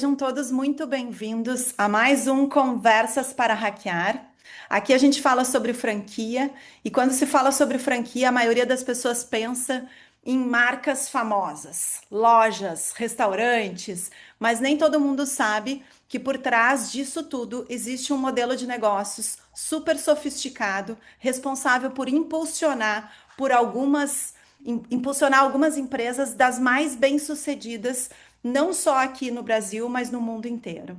Sejam todos muito bem-vindos a mais um Conversas para Hackear. Aqui a gente fala sobre franquia, e quando se fala sobre franquia, a maioria das pessoas pensa em marcas famosas, lojas, restaurantes, mas nem todo mundo sabe que por trás disso tudo existe um modelo de negócios super sofisticado, responsável por impulsionar algumas empresas das mais bem-sucedidas não só aqui no Brasil, mas no mundo inteiro.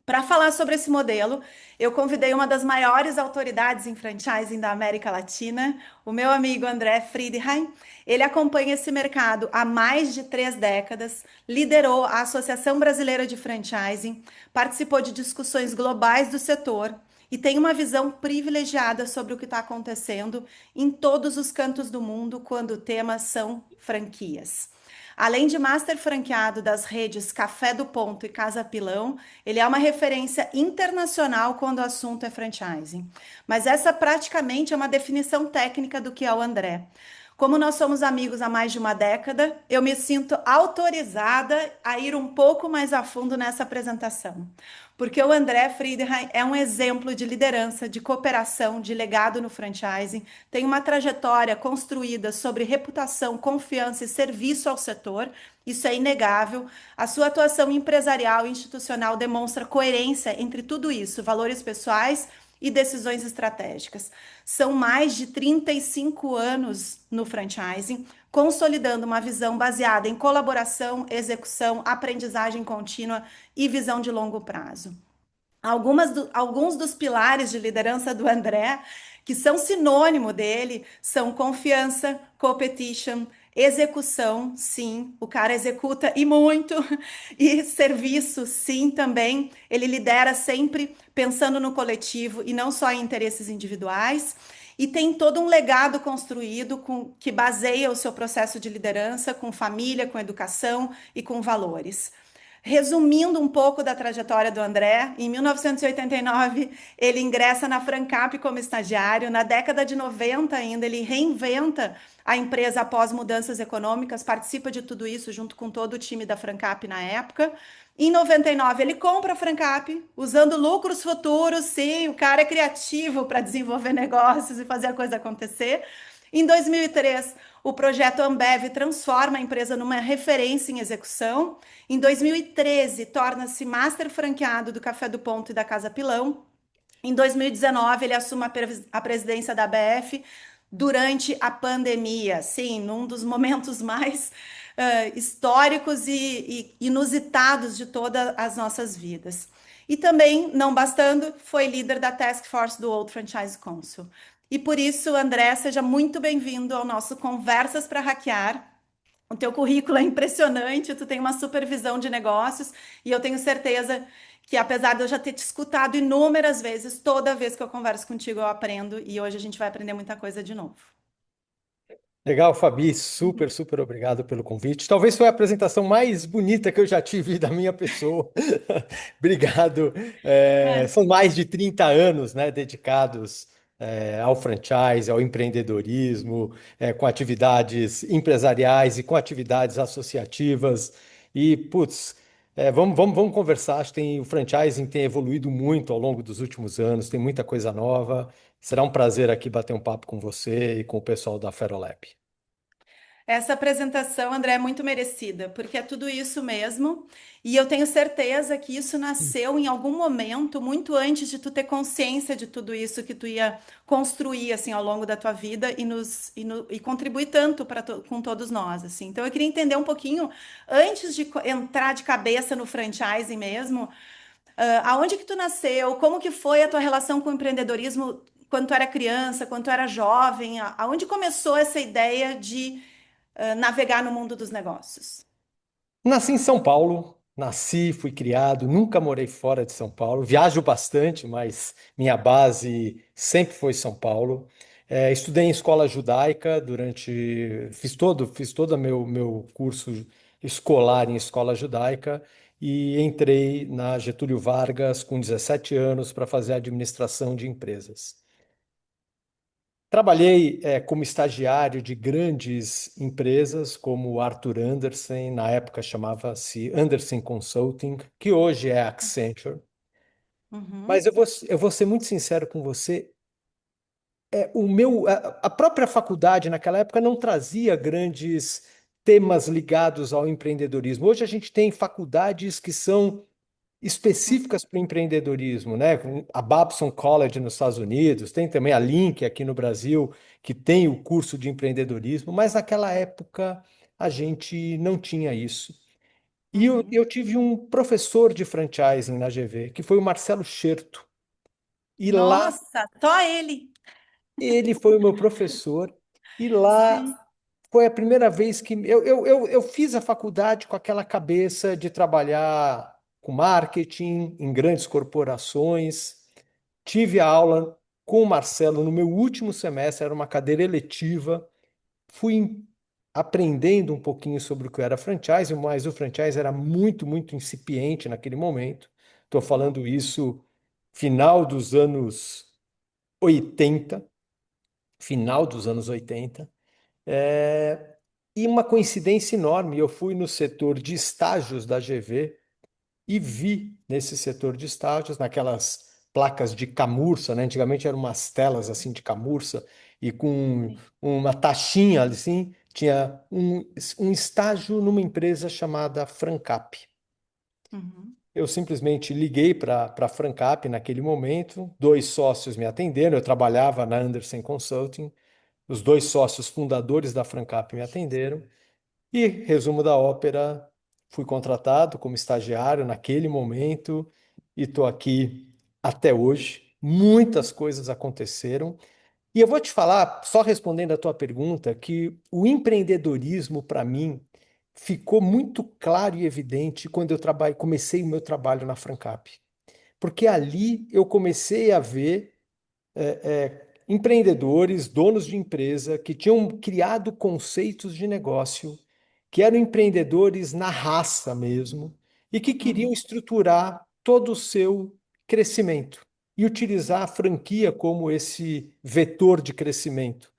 Para falar sobre esse modelo, eu convidei uma das maiores autoridades em franchising da América Latina, o meu amigo André Friedheim. Ele acompanha esse mercado há mais de 3 décadas, liderou a Associação Brasileira de Franchising, participou de discussões globais do setor e tem uma visão privilegiada sobre o que está acontecendo em todos os cantos do mundo quando temas são franquias. Além de master franqueado das redes Café do Ponto e Casa Pilão, ele é uma referência internacional quando o assunto é franchising. Mas essa praticamente é uma definição técnica do que é o André. Como nós somos amigos há mais de uma década, eu me sinto autorizada a ir um pouco mais a fundo nessa apresentação. Porque o André Friedheim é um exemplo de liderança, de cooperação, de legado no franchising, tem uma trajetória construída sobre reputação, confiança e serviço ao setor, isso é inegável. A sua atuação empresarial e institucional demonstra coerência entre tudo isso, valores pessoais e decisões estratégicas. São mais de 35 anos no franchising, consolidando uma visão baseada em colaboração, execução, aprendizagem contínua e visão de longo prazo. Alguns dos pilares de liderança do André, que são sinônimo dele, são confiança, competition, execução, sim, o cara executa e muito, e serviço, sim, também. Ele lidera sempre pensando no coletivo e não só em interesses individuais. E tem todo um legado construído que baseia o seu processo de liderança com família, com educação e com valores. Resumindo um pouco da trajetória do André, em 1989 ele ingressa na Francap como estagiário. Na década de 90 ainda ele reinventa a empresa após mudanças econômicas, participa de tudo isso junto com todo o time da Francap na época. Em 99 ele compra a Francap, usando lucros futuros, sim, o cara é criativo para desenvolver negócios e fazer a coisa acontecer. Em 2003, o projeto Ambev transforma a empresa numa referência em execução. Em 2013, torna-se master franqueado do Café do Ponto e da Casa Pilão. Em 2019, ele assume a presidência da ABF durante a pandemia, sim, num dos momentos mais históricos e inusitados de todas as nossas vidas. E também, não bastando, foi líder da Task Force do World Franchise Council. E por isso, André, seja muito bem-vindo ao nosso Conversas para Hackear. O teu currículo é impressionante, tu tem uma supervisão de negócios e eu tenho certeza que apesar de eu já ter te escutado inúmeras vezes, toda vez que eu converso contigo eu aprendo e hoje a gente vai aprender muita coisa de novo. Legal, Fabi, super, super obrigado pelo convite. Talvez foi a apresentação mais bonita que eu já tive da minha pessoa. Obrigado. É. São mais de 30 anos, né, dedicados, ao franchise, ao empreendedorismo, com atividades empresariais e com atividades associativas. E, putz, vamos conversar. Acho que o franchising tem evoluído muito ao longo dos últimos anos, tem muita coisa nova. Será um prazer aqui bater um papo com você e com o pessoal da Ferolab. Essa apresentação, André, é muito merecida, porque é tudo isso mesmo. E eu tenho certeza que isso nasceu em algum momento, muito antes de tu ter consciência de tudo isso que tu ia construir assim ao longo da tua vida e contribuir tanto com todos nós, assim. Então eu queria entender um pouquinho antes de entrar de cabeça no franchising mesmo, aonde que tu nasceu, como que foi a tua relação com o empreendedorismo quando tu era criança, quando tu era jovem, aonde começou essa ideia de navegar no mundo dos negócios. Nasci em São Paulo, nasci, fui criado, nunca morei fora de São Paulo. Viajo bastante, mas minha base sempre foi São Paulo. Estudei em escola judaica fiz todo meu curso escolar em escola judaica e entrei na Getúlio Vargas com 17 anos para fazer administração de empresas. Trabalhei como estagiário de grandes empresas como Arthur Andersen, na época chamava-se Andersen Consulting, que hoje é Accenture. Mas Uhum, eu vou ser muito sincero com você, a própria faculdade naquela época não trazia grandes temas ligados ao empreendedorismo. Hoje a gente tem faculdades que são específicas para o empreendedorismo, né? A Babson College nos Estados Unidos, tem também a Link aqui no Brasil, que tem o curso de empreendedorismo, mas naquela época a gente não tinha isso. E eu, uhum. eu tive um professor de franchising na GV, que foi o Marcelo Scherto. E lá Nossa, só ele. ele foi o meu professor, e lá Sim. foi a primeira vez que eu fiz a faculdade com aquela cabeça de trabalhar com marketing em grandes corporações. Tive a aula com o Marcelo no meu último semestre, era uma cadeira eletiva. Fui aprendendo um pouquinho sobre o que era franchise, mas o franchise era muito, muito incipiente naquele momento. Estou falando isso final dos anos 80, final dos anos 80. É, E uma coincidência enorme, eu fui no setor de estágios da GV e vi nesse setor de estágios, naquelas placas de camurça, né? Antigamente eram umas telas assim de camurça e com Sim. uma taxinha assim, tinha um estágio numa empresa chamada Francap. Uhum. Eu simplesmente liguei para a Francap naquele momento, dois sócios me atenderam, eu trabalhava na Andersen Consulting, os dois sócios fundadores da Francap me atenderam. E, resumo da ópera, fui contratado como estagiário naquele momento e estou aqui até hoje. Muitas coisas aconteceram. E eu vou te falar, só respondendo a tua pergunta, que o empreendedorismo, para mim, ficou muito claro e evidente quando comecei o meu trabalho na Francap. Porque ali eu comecei a ver empreendedores, donos de empresa, que tinham criado conceitos de negócio, que eram empreendedores na raça mesmo, e que queriam Uhum. estruturar todo o seu crescimento e utilizar a franquia como esse vetor de crescimento.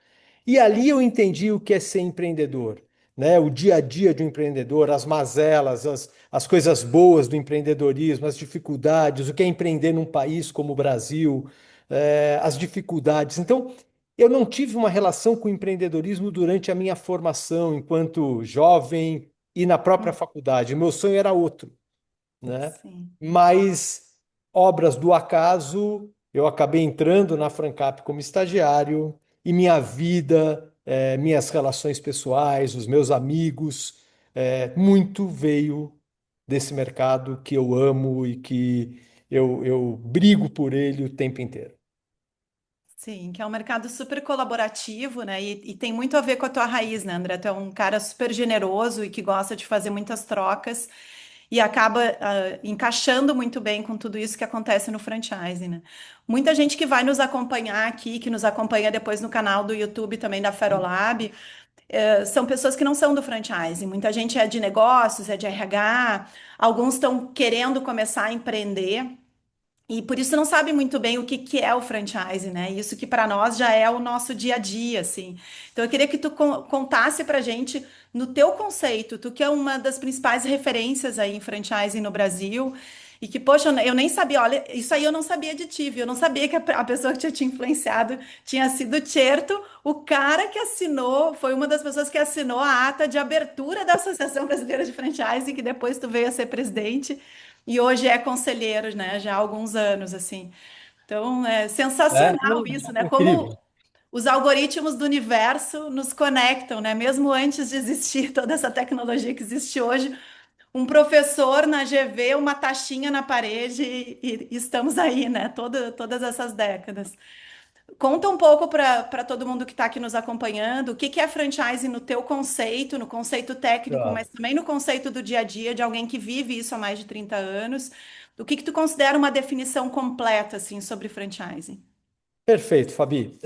E ali eu entendi o que é ser empreendedor, né? O dia a dia de um empreendedor, as mazelas, as coisas boas do empreendedorismo, as dificuldades, o que é empreender num país como o Brasil, as dificuldades. Então, eu não tive uma relação com o empreendedorismo durante a minha formação enquanto jovem e na própria Uhum. faculdade. Meu sonho era outro, né? Sim. Mas obras do acaso, eu acabei entrando na Francap como estagiário e minha vida, minhas relações pessoais, os meus amigos, muito veio desse mercado que eu amo e que eu brigo por ele o tempo inteiro. Sim, que é um mercado super colaborativo, né? E tem muito a ver com a tua raiz, né, André? Tu é um cara super generoso e que gosta de fazer muitas trocas e acaba encaixando muito bem com tudo isso que acontece no franchising, né? Muita gente que vai nos acompanhar aqui, que nos acompanha depois no canal do YouTube também da Ferolab, são pessoas que não são do franchising. Muita gente é de negócios, é de RH, alguns estão querendo começar a empreender. E por isso não sabe muito bem o que que é o franchise, né? Isso que para nós já é o nosso dia a dia, assim. Então eu queria que tu contasse pra gente no teu conceito, tu que é uma das principais referências aí em franchising no Brasil, e que, poxa, eu nem sabia, olha, isso aí eu não sabia de ti, viu? Eu não sabia que a pessoa que tinha te influenciado tinha sido o Tierto, o cara que assinou, foi uma das pessoas que assinou a ata de abertura da Associação Brasileira de Franchising, que depois tu veio a ser presidente. E hoje é conselheiro, né? Já há alguns anos, assim. Então, é sensacional Não, isso, né? Como incrível. os algoritmos do universo nos conectam, né? Mesmo antes de existir toda essa tecnologia que existe hoje, um professor na GV, uma taxinha na parede e estamos aí, né? Todas essas décadas. Conta um pouco para todo mundo que está aqui nos acompanhando, o que que é franchise no teu conceito, no conceito técnico, Tá. mas também no conceito do dia a dia de alguém que vive isso há mais de 30 anos. O que que tu considera uma definição completa assim sobre franchise? Perfeito, Fabi.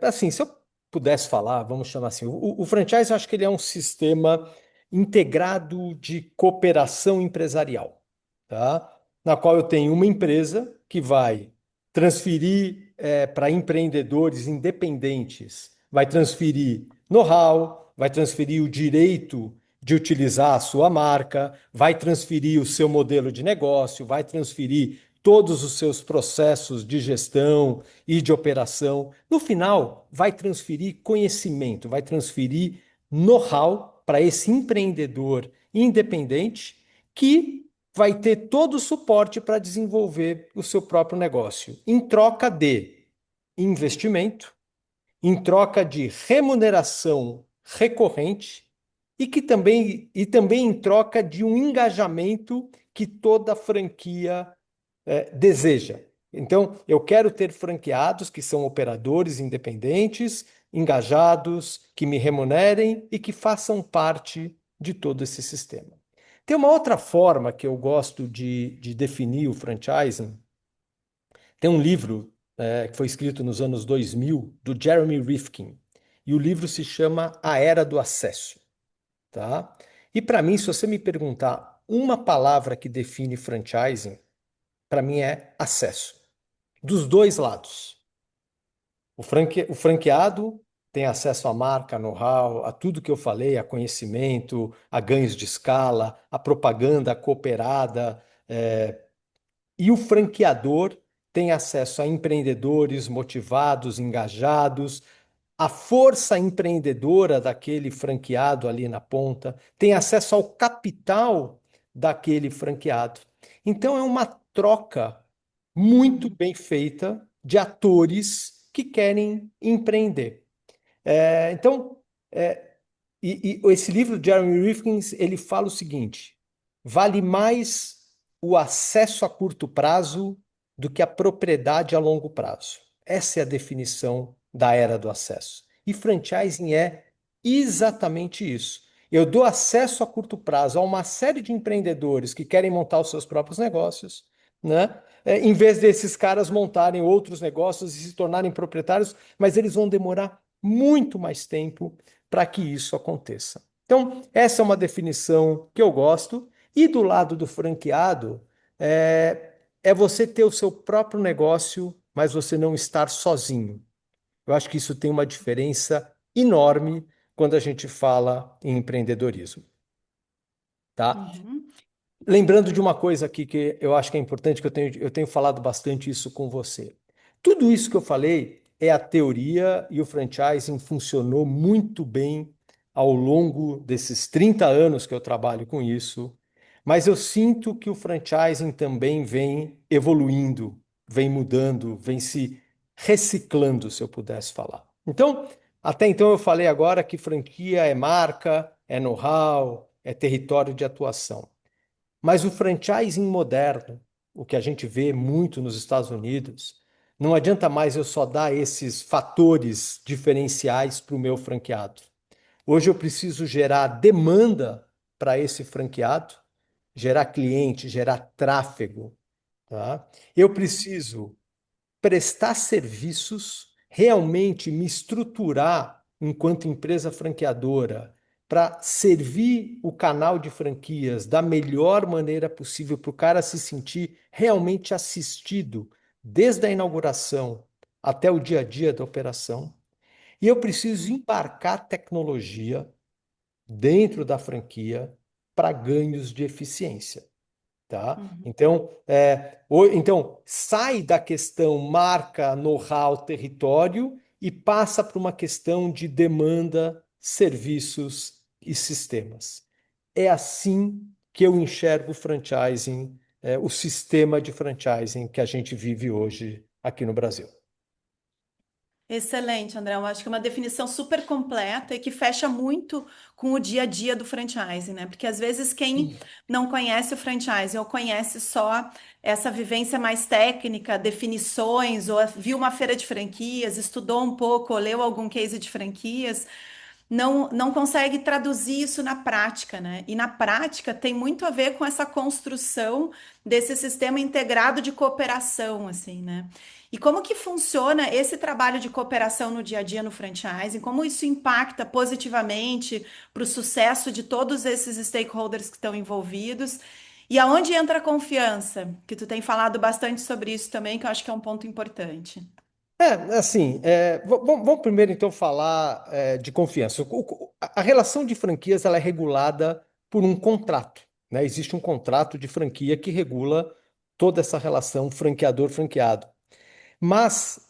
Assim, se eu pudesse falar, vamos chamar assim, o franchise eu acho que ele é um sistema integrado de cooperação empresarial, tá? Na qual eu tenho uma empresa que vai transferir para empreendedores independentes, vai transferir know-how, vai transferir o direito de utilizar a sua marca, vai transferir o seu modelo de negócio, vai transferir todos os seus processos de gestão e de operação. No final, vai transferir conhecimento, vai transferir know-how para esse empreendedor independente que vai ter todo o suporte para desenvolver o seu próprio negócio, em troca de investimento, em troca de remuneração recorrente e também em troca de um engajamento que toda franquia deseja. Então, eu quero ter franqueados que são operadores independentes, engajados, que me remunerem e que façam parte de todo esse sistema. Tem uma outra forma que eu gosto de definir o franchising. Tem um livro que foi escrito nos anos 2000, do Jeremy Rifkin, e o livro se chama A Era do Acesso. Tá? E para mim, se você me perguntar uma palavra que define franchising, para mim é acesso. Dos dois lados. O franqueado tem acesso à marca, know-how, a tudo que eu falei, a conhecimento, a ganhos de escala, a propaganda cooperada, e o franqueador tem acesso a empreendedores motivados, engajados, a força empreendedora daquele franqueado ali na ponta, tem acesso ao capital daquele franqueado. Então é uma troca muito bem feita de atores que querem empreender. Então, esse livro de Jeremy Rifkin, ele fala o seguinte: vale mais o acesso a curto prazo do que a propriedade a longo prazo. Essa é a definição da era do acesso. E franchising é exatamente isso. Eu dou acesso a curto prazo a uma série de empreendedores que querem montar os seus próprios negócios, né? Em vez desses caras montarem outros negócios e se tornarem proprietários, mas eles vão demorar muito mais tempo para que isso aconteça. Então, essa é uma definição que eu gosto. E do lado do franqueado, é você ter o seu próprio negócio, mas você não estar sozinho. Eu acho que isso tem uma diferença enorme quando a gente fala em empreendedorismo, tá? Uhum. Lembrando de uma coisa aqui que eu acho que é importante, que eu tenho falado bastante isso com você. Tudo isso que eu falei é a teoria e o franchising funcionou muito bem ao longo desses 30 anos que eu trabalho com isso, mas eu sinto que o franchising também vem evoluindo, vem mudando, vem se reciclando, se eu pudesse falar. Então, até então eu falei agora que franquia é marca, é know-how, é território de atuação. Mas o franchising moderno, o que a gente vê muito nos Estados Unidos, não adianta mais eu só dar esses fatores diferenciais para o meu franqueado. Hoje eu preciso gerar demanda para esse franqueado, gerar cliente, gerar tráfego, tá? Eu preciso prestar serviços, realmente me estruturar enquanto empresa franqueadora para servir o canal de franquias da melhor maneira possível para o cara se sentir realmente assistido desde a inauguração até o dia a dia da operação. E eu preciso embarcar tecnologia dentro da franquia para ganhos de eficiência. Tá? Uhum. Então, sai da questão marca, know-how, território e passa para uma questão de demanda, serviços e sistemas. É assim que eu enxergo o franchising, o sistema de franchising que a gente vive hoje aqui no Brasil. Excelente, André. Eu acho que é uma definição super completa e que fecha muito com o dia a dia do franchising, né? Porque às vezes quem não conhece o franchising ou conhece só essa vivência mais técnica, definições, ou viu uma feira de franquias, estudou um pouco, ou leu algum case de franquias, não consegue traduzir isso na prática, né? E na prática tem muito a ver com essa construção desse sistema integrado de cooperação, assim, né? E como que funciona esse trabalho de cooperação no dia a dia no franchising? Como isso impacta positivamente para o sucesso de todos esses stakeholders que estão envolvidos? E aonde entra a confiança? Que tu tem falado bastante sobre isso também, que eu acho que é um ponto importante. Assim, vamos primeiro então falar de confiança. A relação de franquias ela é regulada por um contrato, né? Existe um contrato de franquia que regula toda essa relação franqueador-franqueado. Mas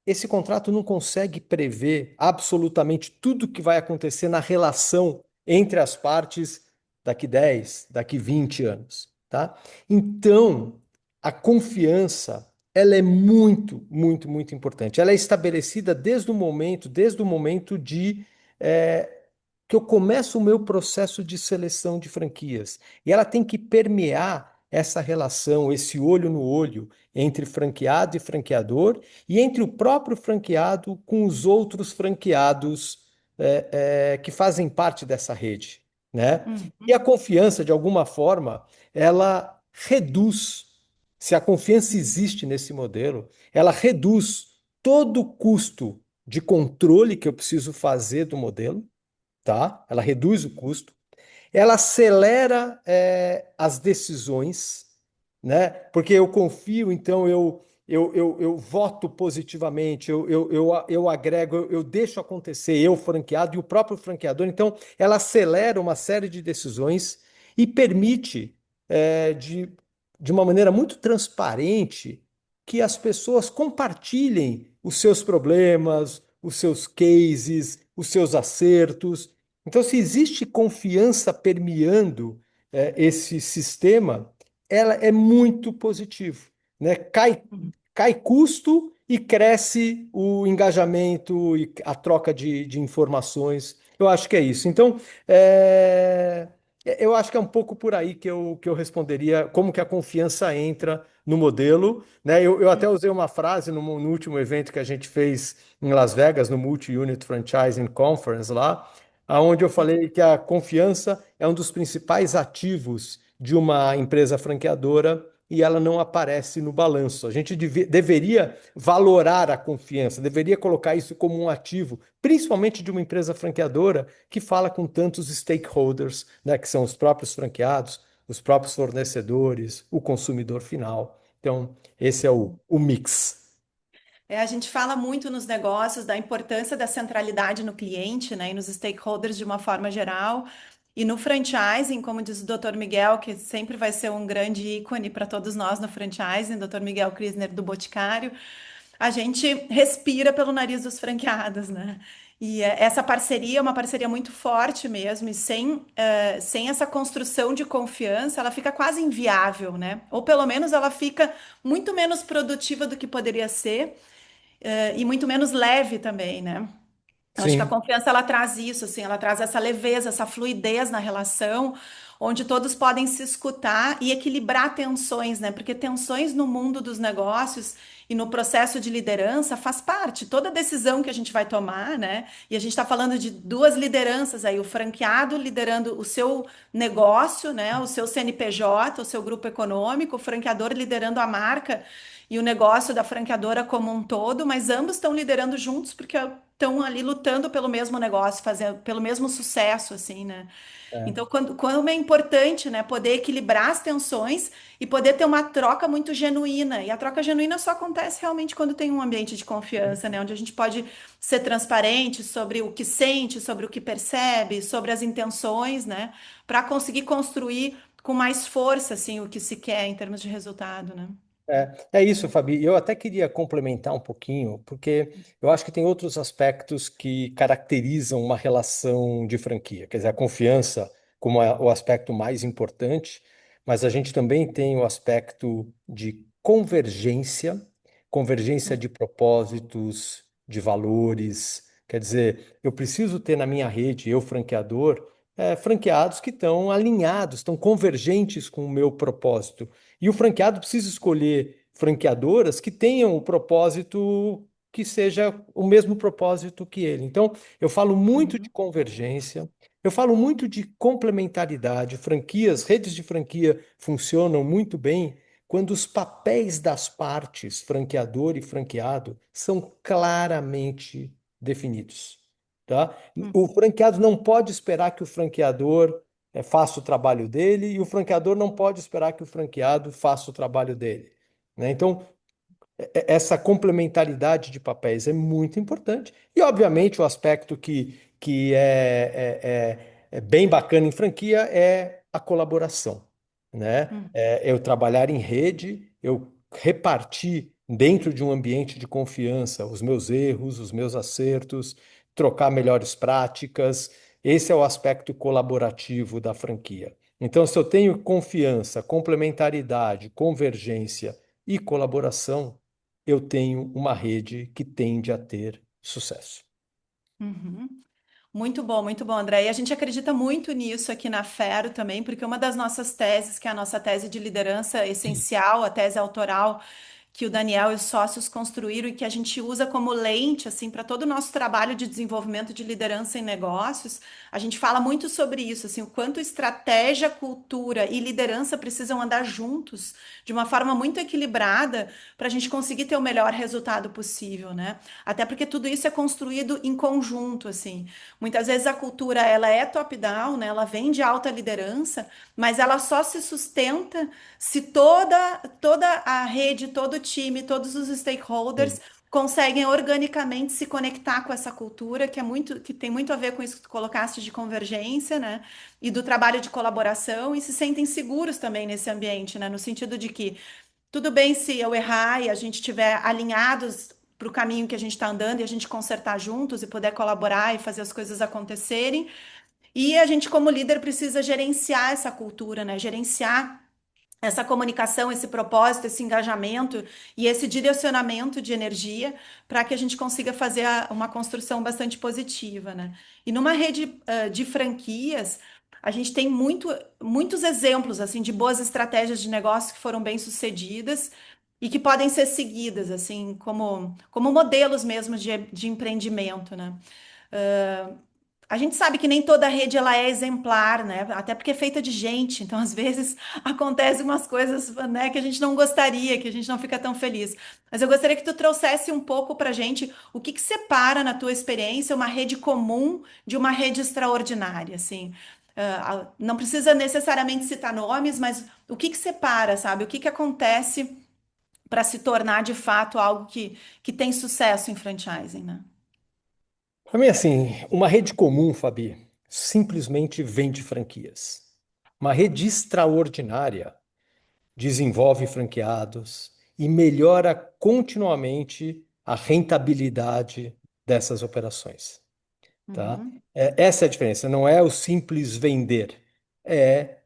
esse contrato não consegue prever absolutamente tudo que vai acontecer na relação entre as partes daqui 10, daqui 20 anos, tá? Então, a confiança, ela é muito, muito, muito importante. Ela é estabelecida desde o momento eh, que eu começo o meu processo de seleção de franquias. E ela tem que permear essa relação, esse olho no olho entre franqueado e franqueador e entre o próprio franqueado com os outros franqueados que fazem parte dessa rede, né? E a Uhum. confiança, de alguma forma, ela reduz, se a confiança existe nesse modelo, ela reduz todo o custo de controle que eu preciso fazer do modelo, tá? Ela reduz o custo, ela acelera as decisões, né? Porque eu confio, então eu voto positivamente, eu agrego, eu deixo acontecer, eu franqueado e o próprio franqueador. Então, ela acelera uma série de decisões e permite, de uma maneira muito transparente, que as pessoas compartilhem os seus problemas, os seus cases, os seus acertos. Então, se existe confiança permeando esse sistema, ela é muito positivo, né? Cai custo e cresce o engajamento e a troca de informações. Eu acho que é isso. Então, é, eu acho que é um pouco por aí que eu responderia como que a confiança entra no modelo, né? Eu até usei uma frase no último evento que a gente fez em Las Vegas, no Multi-Unit Franchising Conference lá, aonde eu falei que a confiança é um dos principais ativos de uma empresa franqueadora e ela não aparece no balanço. A gente deveria valorar a confiança, deveria colocar isso como um ativo, principalmente de uma empresa franqueadora que fala com tantos stakeholders, né, que são os próprios franqueados, os próprios fornecedores, o consumidor final. Então, esse é o mix. A gente fala muito nos negócios da importância da centralidade no cliente, né, e nos stakeholders de uma forma geral. E no franchising, como diz o Dr. Miguel, que sempre vai ser um grande ícone para todos nós no franchising, Dr. Miguel Krisner do Boticário, a gente respira pelo nariz dos franqueados, né? E essa parceria é uma parceria muito forte mesmo, e sem essa construção de confiança, ela fica quase inviável, né? Ou pelo menos ela fica muito menos produtiva do que poderia ser e muito menos leve também, né? Eu acho que a Sim, confiança ela traz isso, assim, ela traz essa leveza, essa fluidez na relação, onde todos podem se escutar e equilibrar tensões, né? Porque tensões no mundo dos negócios e no processo de liderança faz parte. Toda decisão que a gente vai tomar, né? E a gente está falando de duas lideranças aí, o franqueado liderando o seu negócio, né? O seu CNPJ, o seu grupo econômico, o franqueador liderando a marca e o negócio da franqueadora como um todo, mas ambos estão liderando juntos porque estão ali lutando pelo mesmo negócio, fazendo pelo mesmo sucesso, assim, né? é, Então, quando é importante, né, poder equilibrar as tensões e poder ter uma troca muito genuína. E a troca genuína só acontece realmente quando tem um ambiente de confiança, né, onde a gente pode ser transparente sobre o que sente, sobre o que percebe, sobre as intenções, né, para conseguir construir com mais força, assim, o que se quer em termos de resultado, né? é isso, Fabi. Eu até queria complementar um pouquinho, porque eu acho que tem outros aspectos que caracterizam uma relação de franquia. Quer dizer, a confiança como é o aspecto mais importante, mas a gente também tem o aspecto de convergência de propósitos, de valores. Quer dizer, eu preciso ter na minha rede, eu franqueador, franqueados que estão alinhados, estão convergentes com o meu propósito. E o franqueado precisa escolher franqueadoras que tenham o propósito que seja o mesmo propósito que ele. Então, eu falo muito de Uhum. convergência, eu falo muito de complementaridade. Franquias, redes de franquia funcionam muito bem quando os papéis das partes, franqueador e franqueado, são claramente definidos, tá? O Uhum. franqueado não pode esperar que o franqueador faça o trabalho dele e o franqueador não pode esperar que o franqueado faça o trabalho dele, né? Então, essa complementaridade de papéis é muito importante. E, obviamente, o aspecto que é bem bacana em franquia é a colaboração, né? Uhum. Eu trabalhar em rede, eu repartir dentro de um ambiente de confiança os meus erros, os meus acertos, trocar melhores práticas. Esse é o aspecto colaborativo da franquia. Então, se eu tenho confiança, complementaridade, convergência e colaboração, eu tenho uma rede que tende a ter sucesso. Uhum. Muito bom, André. E a gente acredita muito nisso aqui na Fero também, porque uma das nossas teses, que é a nossa tese de liderança essencial, a tese autoral, que o Daniel e os sócios construíram e que a gente usa como lente assim para todo o nosso trabalho de desenvolvimento de liderança em negócios. A gente fala muito sobre isso, assim, o quanto estratégia, cultura e liderança precisam andar juntos de uma forma muito equilibrada para a gente conseguir ter o melhor resultado possível, né? Até porque tudo isso é construído em conjunto, assim. Muitas vezes a cultura ela é top-down, né? Ela vem de alta liderança, mas ela só se sustenta se toda a rede, todo o time, todos os Sim. stakeholders conseguem organicamente se conectar com essa cultura, que tem muito a ver com isso que tu colocaste de convergência, né? E do trabalho de colaboração e se sentem seguros também nesse ambiente, né? No sentido de que tudo bem se eu errar e a gente estiver alinhados para o caminho que a gente está andando e a gente consertar juntos e poder colaborar e fazer as coisas acontecerem. E a gente, como líder, precisa gerenciar essa cultura, né? Gerenciar essa comunicação, esse propósito, esse engajamento e esse direcionamento de energia para que a gente consiga fazer uma construção bastante positiva, né? E numa rede de franquias, a gente tem muitos exemplos assim de boas estratégias de negócio que foram bem sucedidas e que podem ser seguidas, assim, como modelos mesmo de empreendimento, né? A gente sabe que nem toda rede ela é exemplar, né? Até porque é feita de gente, então às vezes acontecem umas coisas, né, que a gente não gostaria, que a gente não fica tão feliz. Mas eu gostaria que tu trouxesse um pouco pra gente o que que separa na tua experiência uma rede comum de uma rede extraordinária, assim. Não precisa necessariamente citar nomes, mas o que que separa, sabe? O que que acontece para se tornar de fato algo que tem sucesso em franchising, né? Para mim, assim, uma rede comum, Fabi, simplesmente vende franquias. Uma rede extraordinária desenvolve franqueados e melhora continuamente a rentabilidade dessas operações, tá? Uhum, Essa é a diferença, não é o simples vender, é,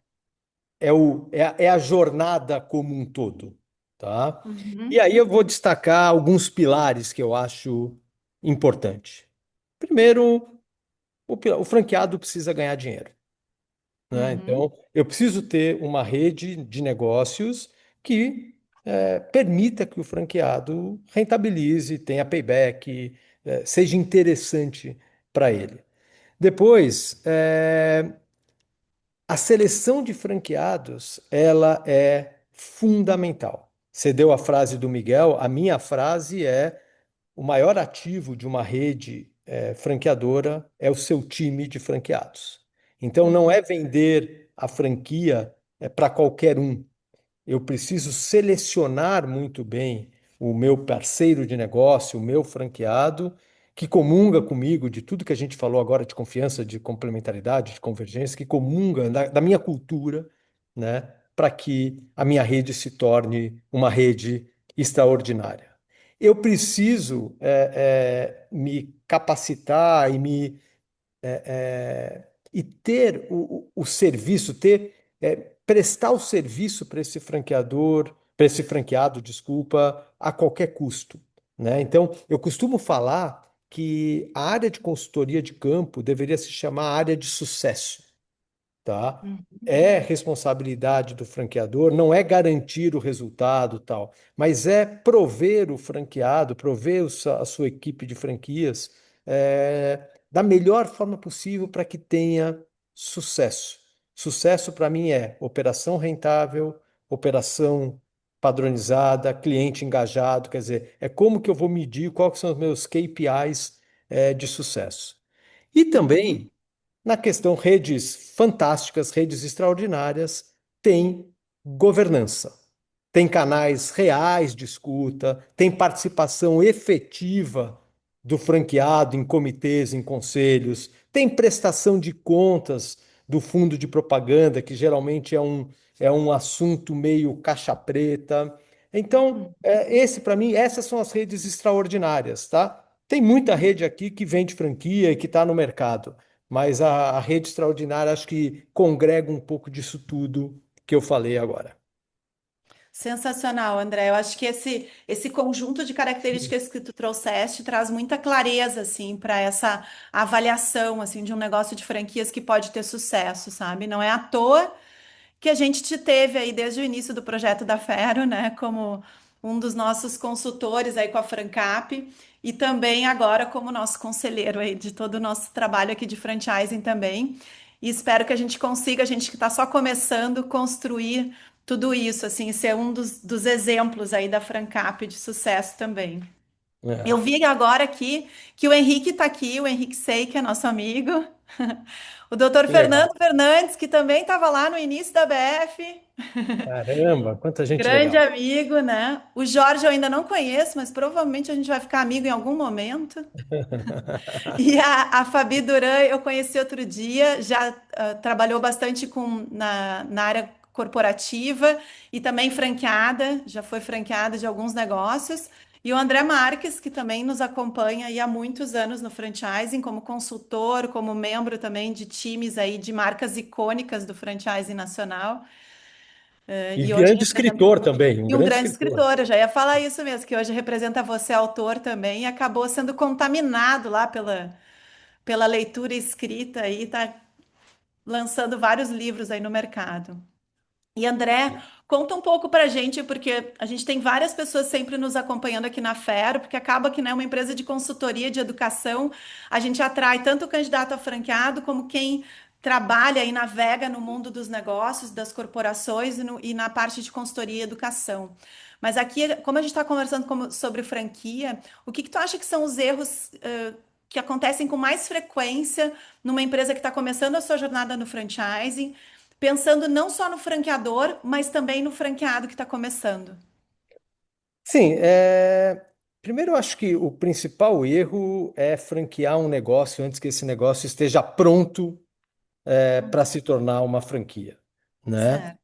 é a jornada como um todo, tá? E uhum, aí eu vou destacar alguns pilares que eu acho importante. Primeiro, o franqueado precisa ganhar dinheiro, né? uhum, Então, eu preciso ter uma rede de negócios que permita que o franqueado rentabilize, tenha payback, seja interessante para ele. Depois, a seleção de franqueados, ela é fundamental. Você deu a frase do Miguel, a minha frase é: o maior ativo de uma rede franqueadora é o seu time de franqueados. Então, não é uhum. vender a franquia para qualquer um. Eu preciso selecionar muito bem o meu parceiro de negócio, o meu franqueado, que comunga comigo de tudo que a gente falou agora de confiança, de complementaridade, de convergência, que comunga da minha cultura, né, para que a minha rede se torne uma rede extraordinária. Eu preciso me capacitar e ter o serviço, prestar o serviço para esse franqueador, para esse franqueado, desculpa, a qualquer custo, né? Então, eu costumo falar que a área de consultoria de campo deveria se chamar área de sucesso, tá? Uhum, É responsabilidade do franqueador, não é garantir o resultado, tal, mas é prover o franqueado, prover a sua equipe de franquias da melhor forma possível para que tenha sucesso. Sucesso para mim é operação rentável, operação padronizada, cliente engajado, quer dizer, é como que eu vou medir quais são os meus KPIs de sucesso. E uhum, também na questão redes fantásticas, redes extraordinárias, tem governança. Tem canais reais de escuta, tem participação efetiva do franqueado em comitês, em conselhos, tem prestação de contas do fundo de propaganda, que geralmente é um assunto meio caixa preta. Então, Hum. esse para mim, essas são as redes extraordinárias, tá? Tem muita rede aqui que vende franquia e que está no mercado, mas a rede extraordinária acho que congrega um pouco disso tudo que eu falei agora. Sensacional, André. Eu acho que esse conjunto de características que tu trouxeste traz muita clareza assim para essa avaliação assim de um negócio de franquias que pode ter sucesso, sabe? Não é à toa que a gente te teve aí desde o início do projeto da Fero, né, como um dos nossos consultores aí com a Francap e também agora como nosso conselheiro aí de todo o nosso trabalho aqui de franchising também. E espero que a gente consiga, a gente que está só começando, construir tudo isso, assim, ser um dos exemplos aí da Francap de sucesso também. Eu É. vi agora aqui que o Henrique está aqui, o Henrique Sei, que é nosso amigo. O doutor Que legal. Fernando Fernandes, que também estava lá no início da BF, Caramba, quanta gente grande legal. amigo, né? O Jorge eu ainda não conheço, mas provavelmente a gente vai ficar amigo em algum momento. E a Fabi Duran eu conheci outro dia, já trabalhou bastante na área corporativa e também franqueada, já foi franqueada de alguns negócios. E o André Marques, que também nos acompanha aí há muitos anos no franchising, como consultor, como membro também de times aí de marcas icônicas do franchising nacional. E E hoje grande representa. escritor também, um E um grande grande escritor. escritor, eu já ia falar isso mesmo, que hoje representa você, autor também, e acabou sendo contaminado lá pela leitura escrita e está lançando vários livros aí no mercado. E André, conta um pouco para a gente, porque a gente tem várias pessoas sempre nos acompanhando aqui na Fero, porque acaba que, né, uma empresa de consultoria de educação, a gente atrai tanto o candidato a franqueado como quem trabalha e navega no mundo dos negócios, das corporações e na parte de consultoria e educação. Mas aqui, como a gente está conversando sobre franquia, o que que tu acha que são os erros, que acontecem com mais frequência numa empresa que está começando a sua jornada no franchising? Pensando não só no franqueador, mas também no franqueado que está começando. Sim, primeiro eu acho que o principal erro é franquear um negócio antes que esse negócio esteja pronto para se tornar uma franquia, né? Certo.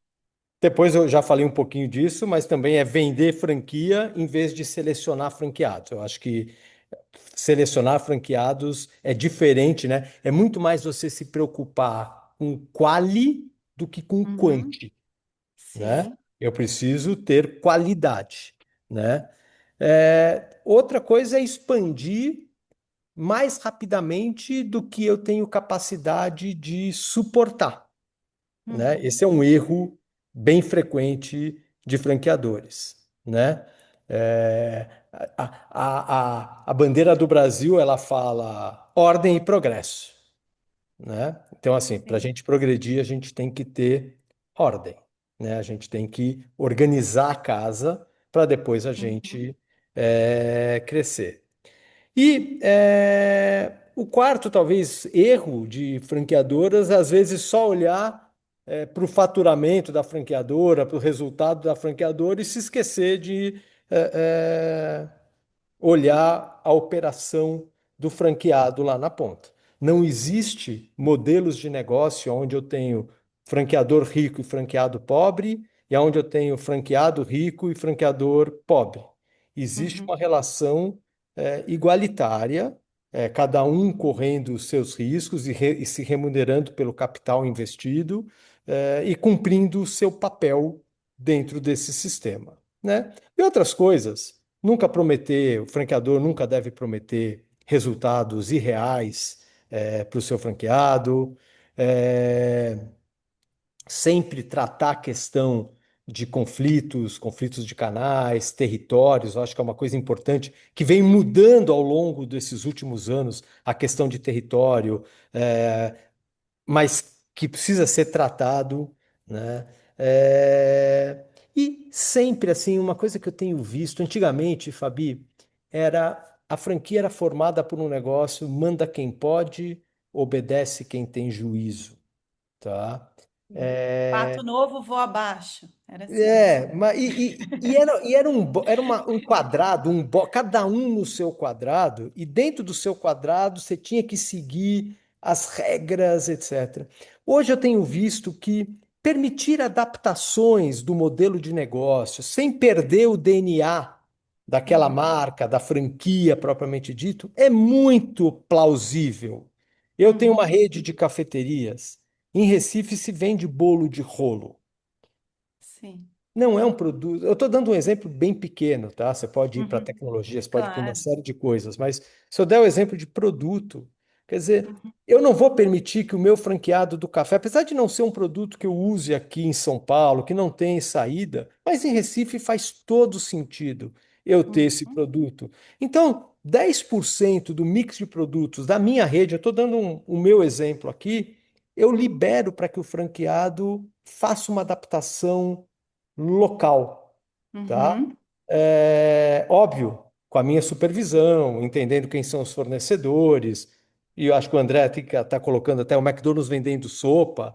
Depois eu já falei um pouquinho disso, mas também é vender franquia em vez de selecionar franqueados. Eu acho que selecionar franqueados é diferente, né? É muito mais você se preocupar com quali do que com Uhum. quanti, né? Sim. Eu preciso ter qualidade, né? Outra coisa é expandir mais rapidamente do que eu tenho capacidade de suportar, né? Uhum. Esse é um erro bem frequente de franqueadores, né? A bandeira do Brasil, ela fala ordem e progresso, né? Então, assim, para a Sim. gente progredir, a gente tem que ter ordem, né? A gente tem que organizar a casa para depois a Uhum. gente crescer. E o quarto, talvez, erro de franqueadoras, às vezes só olhar para o faturamento da franqueadora, para o resultado da franqueadora e se esquecer de olhar a operação do franqueado lá na ponta. Não existe modelos de negócio onde eu tenho franqueador rico e franqueado pobre, e onde eu tenho franqueado rico e franqueador pobre. Existe Uhum. uma relação igualitária, cada um correndo os seus riscos e se remunerando pelo capital investido, e cumprindo o seu papel dentro desse sistema, né? E outras coisas. Nunca prometer, o franqueador nunca deve prometer resultados irreais para o seu franqueado. É, sempre tratar a questão de conflitos, conflitos de canais, territórios, eu acho que é uma coisa importante que vem mudando ao longo desses últimos anos, a questão de território, é, mas que precisa ser tratado, né? E sempre assim, uma coisa que eu tenho visto antigamente, Fabi, era a franquia era formada por um negócio, manda quem pode, obedece quem tem juízo, tá? Pato É, novo, voa abaixo. Era assim. mas era um quadrado, cada um no seu quadrado, e dentro do seu quadrado você tinha que seguir as regras, etc. Hoje eu tenho visto que permitir adaptações do modelo de negócio sem perder o DNA daquela Uhum, marca, da franquia propriamente dito, é muito plausível. Eu tenho uma uhum, rede de cafeterias. Em Recife se vende bolo de rolo. sim. Não é um produto. Eu estou dando um exemplo bem pequeno, tá? Você pode ir para Uhum, tecnologia, você pode ir para uma claro. série de coisas, mas se eu der o exemplo de produto, quer dizer, Uhum, eu não vou permitir que o meu franqueado do café, apesar de não ser um produto que eu use aqui em São Paulo, que não tem saída, mas em Recife faz todo sentido eu ter esse uhum, produto. Então, 10% do mix de produtos da minha rede, eu estou dando o meu exemplo aqui, eu libero para que o franqueado faça uma adaptação local, tá? uhum, Óbvio, com a minha supervisão, entendendo quem são os fornecedores, e eu acho que o André está colocando até o McDonald's vendendo sopa.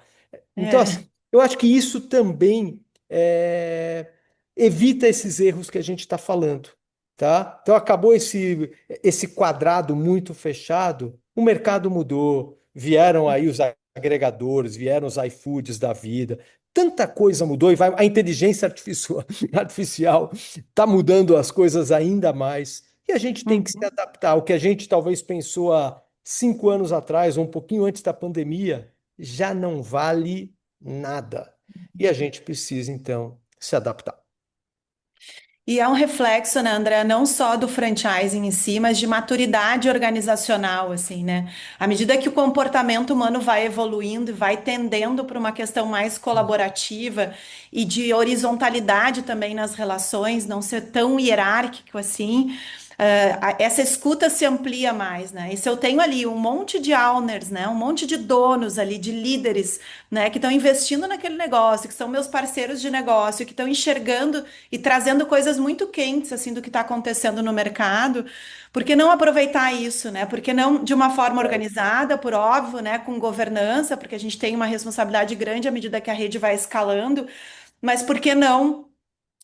Então, assim, é. eu acho que isso também evita esses erros que a gente está falando, tá? Então, acabou esse quadrado muito fechado, o mercado mudou, vieram aí os agregadores, vieram os iFoods da vida, tanta coisa mudou e vai, a inteligência artificial está mudando as coisas ainda mais. E a gente tem que se Uhum. adaptar. O que a gente talvez pensou há 5 anos atrás, ou um pouquinho antes da pandemia, já não vale nada. E a gente precisa, então, se adaptar. E é um reflexo, né, André, não só do franchising em si, mas de maturidade organizacional, assim, né? À medida que o comportamento humano vai evoluindo e vai tendendo para uma questão mais colaborativa e de horizontalidade também nas relações, não ser tão hierárquico assim, essa escuta se amplia mais, né? E se eu tenho ali um monte de owners, né, um monte de donos ali, de líderes, né, que estão investindo naquele negócio, que são meus parceiros de negócio, que estão enxergando e trazendo coisas muito quentes assim do que está acontecendo no mercado, por que não aproveitar isso, né? Por que não de uma forma organizada, por óbvio, né, com governança, porque a gente tem uma responsabilidade grande à medida que a rede vai escalando, mas por que não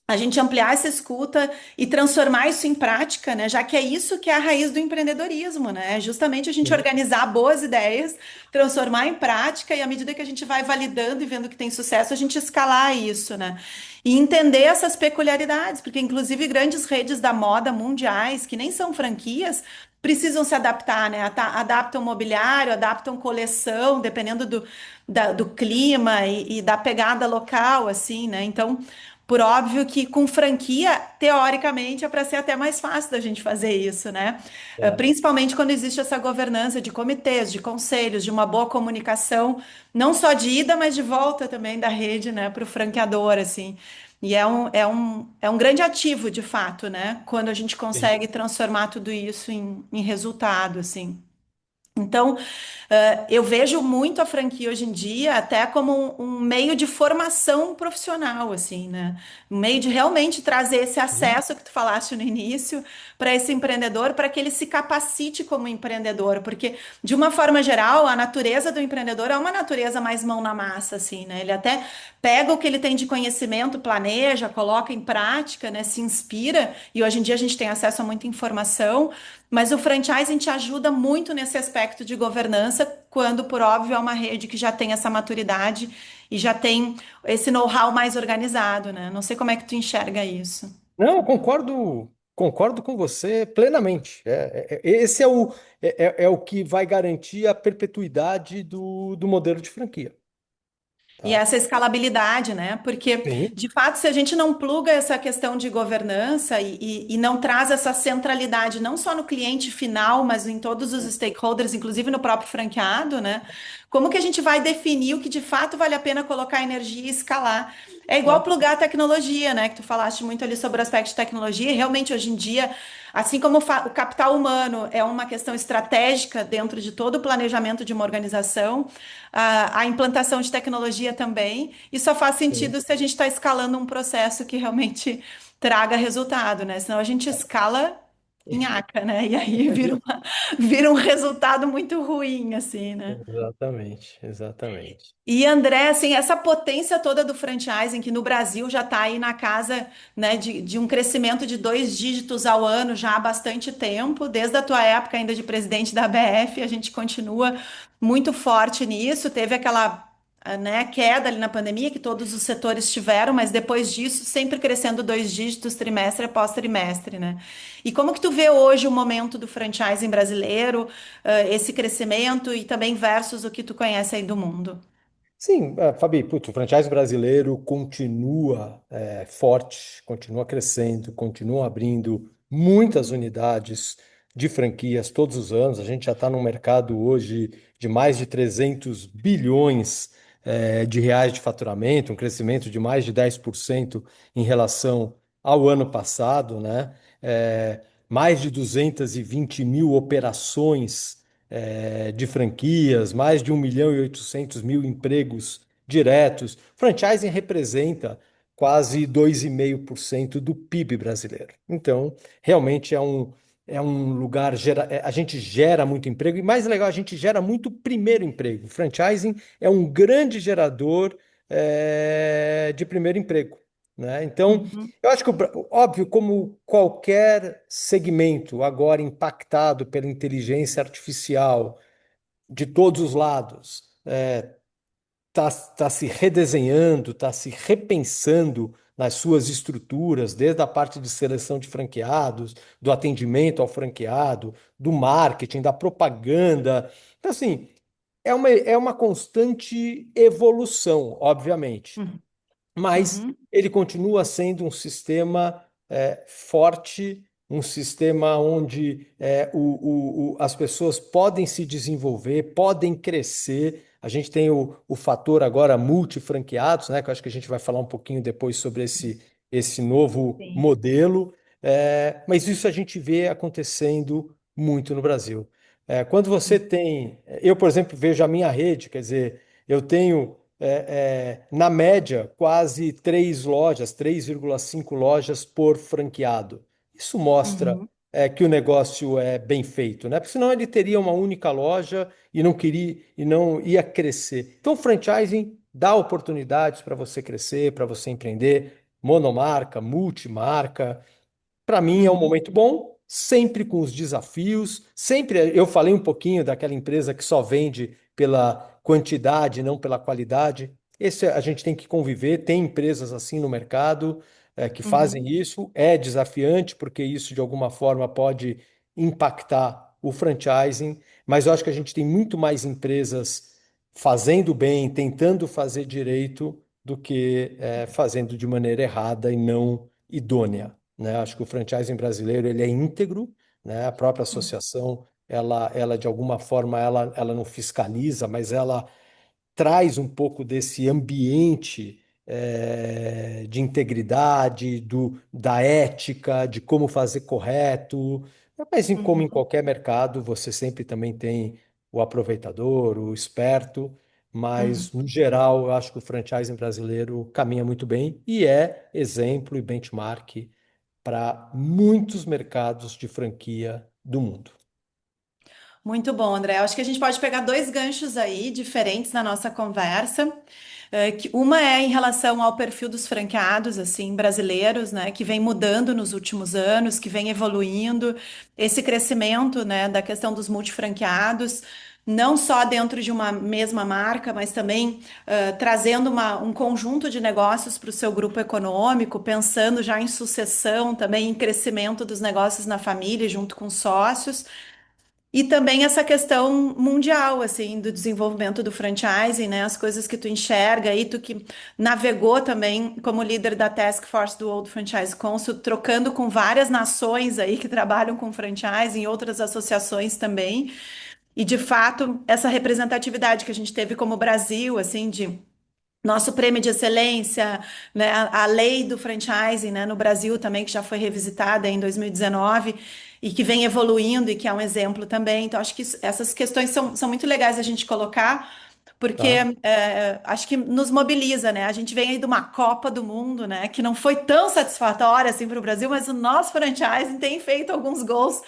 a gente ampliar essa escuta e transformar isso em prática, né? Já que é isso que é a raiz do empreendedorismo, né? Justamente a gente Sim. organizar boas ideias, transformar em prática e à medida que a gente vai validando e vendo que tem sucesso, a gente escalar isso, né? E entender essas peculiaridades, porque inclusive grandes redes da moda mundiais, que nem são franquias, precisam se adaptar, né? Adaptam mobiliário, adaptam coleção, dependendo do clima e da pegada local, assim, né? Então, por óbvio que com franquia, teoricamente, é para ser até mais fácil da gente fazer isso, né? É. Principalmente quando existe essa governança de comitês, de conselhos, de uma boa comunicação, não só de ida, mas de volta também da rede, né, para o franqueador, assim. E é um grande ativo, de fato, né? Quando a gente Sim. consegue transformar tudo isso em resultado, assim. Então, eu vejo muito a franquia hoje em dia até como um meio de formação profissional, assim, né? Um meio de realmente trazer esse Sim. acesso que tu falaste no início para esse empreendedor, para que ele se capacite como empreendedor, porque de uma forma geral, a natureza do empreendedor é uma natureza mais mão na massa, assim, né? Ele até pega o que ele tem de conhecimento, planeja, coloca em prática, né? Se inspira, e hoje em dia a gente tem acesso a muita informação. Mas o franchising te ajuda muito nesse aspecto de governança, quando, por óbvio, é uma rede que já tem essa maturidade e já tem esse know-how mais organizado, né? Não sei como é que tu enxerga isso. Não, concordo com você plenamente. Esse é o que vai garantir a perpetuidade do modelo de franquia, E tá? essa escalabilidade, né? Porque, Sim. de fato, se a gente não pluga essa questão de governança e não traz essa centralidade, não só no cliente final, mas em todos os stakeholders, inclusive no próprio franqueado, né? Como que a gente vai definir o que de fato vale a pena colocar energia e escalar? É igual É. plugar a tecnologia, né? Que tu falaste muito ali sobre o aspecto de tecnologia, e realmente hoje em dia, assim como o capital humano é uma questão estratégica dentro de todo o planejamento de uma organização, a implantação de tecnologia também, e só faz Sim. sentido se a gente está escalando um processo que realmente traga resultado, né? Senão a gente escala nhaca, né? E aí vira um resultado muito ruim, assim, né? Exatamente, exatamente. E André, assim, essa potência toda do franchising, que no Brasil já está aí na casa, né, de um crescimento de 2 dígitos ao ano já há bastante tempo, desde a tua época ainda de presidente da ABF, a gente continua muito forte nisso. Teve aquela, né, queda ali na pandemia que todos os setores tiveram, mas depois disso sempre crescendo 2 dígitos trimestre após trimestre, né? E como que tu vê hoje o momento do franchising brasileiro, esse crescimento e também versus o que tu conhece aí do mundo? Sim, Fabi, putz, o franchise brasileiro continua forte, continua crescendo, continua abrindo muitas unidades de franquias todos os anos. A gente já está num mercado hoje de mais de 300 bilhões de reais de faturamento, um crescimento de mais de 10% em relação ao ano passado, né? Mais de 220 mil operações de franquias, mais de 1.800.000 empregos diretos. Franchising representa quase 2,5% do PIB brasileiro. Então, realmente é um lugar, a gente gera muito emprego, e mais legal, a gente gera muito primeiro emprego. Franchising é um grande gerador de primeiro emprego. Né? Então, Uhum, eu acho que, óbvio, como qualquer segmento agora impactado pela inteligência artificial de todos os lados, está se redesenhando, está se repensando nas suas estruturas, desde a parte de seleção de franqueados, do atendimento ao franqueado, do marketing, da propaganda. Então, assim, é uma constante evolução, obviamente, uhum, mas uhum, ele continua sendo um sistema forte, um sistema onde as pessoas podem se desenvolver, podem crescer. A gente tem o fator agora multifranqueados, né, que eu acho que a gente vai falar um pouquinho depois sobre esse novo sim. modelo, mas isso a gente vê acontecendo muito no Brasil. Quando você tem, eu, por exemplo, vejo a minha rede, quer dizer, eu tenho na média, quase 3 lojas, 3,5 lojas por franqueado. Isso mostra Uhum, que o negócio é bem feito, né? Porque senão ele teria uma única loja e não queria e não ia crescer. Então, o franchising dá oportunidades para você crescer, para você empreender, monomarca, multimarca. Para mim é um uhum, momento bom, sempre com os desafios. Sempre eu falei um pouquinho daquela empresa que só vende pela quantidade, não pela qualidade. Esse a gente tem que conviver. Tem empresas assim no mercado que fazem uhum, isso. É desafiante porque isso de alguma forma pode impactar o franchising. Mas eu acho que a gente tem muito mais empresas fazendo bem, tentando fazer direito, do que fazendo de maneira errada e não idônea. Né? Acho que o franchising brasileiro ele é íntegro, né? A própria uhum, associação, ela de alguma forma, ela não fiscaliza, mas ela traz um pouco desse ambiente de integridade, da ética, de como fazer correto. Mas como em uhum, qualquer mercado, você sempre também tem o aproveitador, o esperto, uhum. mas no geral, eu acho que o franchising brasileiro caminha muito bem e é exemplo e benchmark para muitos mercados de franquia do mundo. Muito bom, André. Acho que a gente pode pegar dois ganchos aí diferentes na nossa conversa. Uma é em relação ao perfil dos franqueados, assim, brasileiros, né, que vem mudando nos últimos anos, que vem evoluindo, esse crescimento, né, da questão dos multifranqueados, não só dentro de uma mesma marca, mas também trazendo um conjunto de negócios para o seu grupo econômico, pensando já em sucessão, também em crescimento dos negócios na família, junto com sócios. E também essa questão mundial, assim, do desenvolvimento do franchising, né? As coisas que tu enxerga aí, tu que navegou também como líder da Task Force do World Franchise Council, trocando com várias nações aí que trabalham com franchising e outras associações também. E, de fato, essa representatividade que a gente teve como Brasil, assim, de nosso prêmio de excelência, né, a lei do franchising, né, no Brasil também, que já foi revisitada em 2019 e que vem evoluindo e que é um exemplo também. Então, acho que essas questões são muito legais a gente colocar, porque Tá? acho que nos mobiliza, né? A gente vem aí de uma Copa do Mundo, né? Que não foi tão satisfatória assim para o Brasil, mas o nosso franchise tem feito alguns gols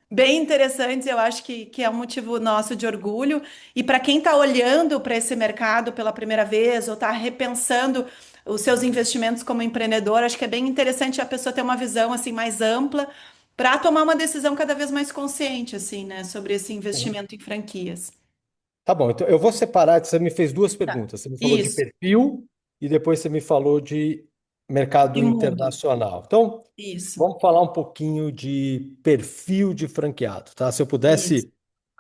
bem interessantes. Eu acho que é um motivo nosso de orgulho. E para quem está olhando para esse mercado pela primeira vez ou está repensando os seus investimentos como empreendedor, acho que é bem interessante a pessoa ter uma visão assim mais ampla para tomar uma decisão cada vez mais consciente assim, né, sobre esse Uhum. investimento em franquias. Tá bom, então eu vou separar, você me fez duas Tá. perguntas. Você me falou de Isso, perfil e depois você me falou de mercado de mundo. internacional. Então, Isso, vamos falar um pouquinho de perfil de franqueado, tá? Se eu isso. pudesse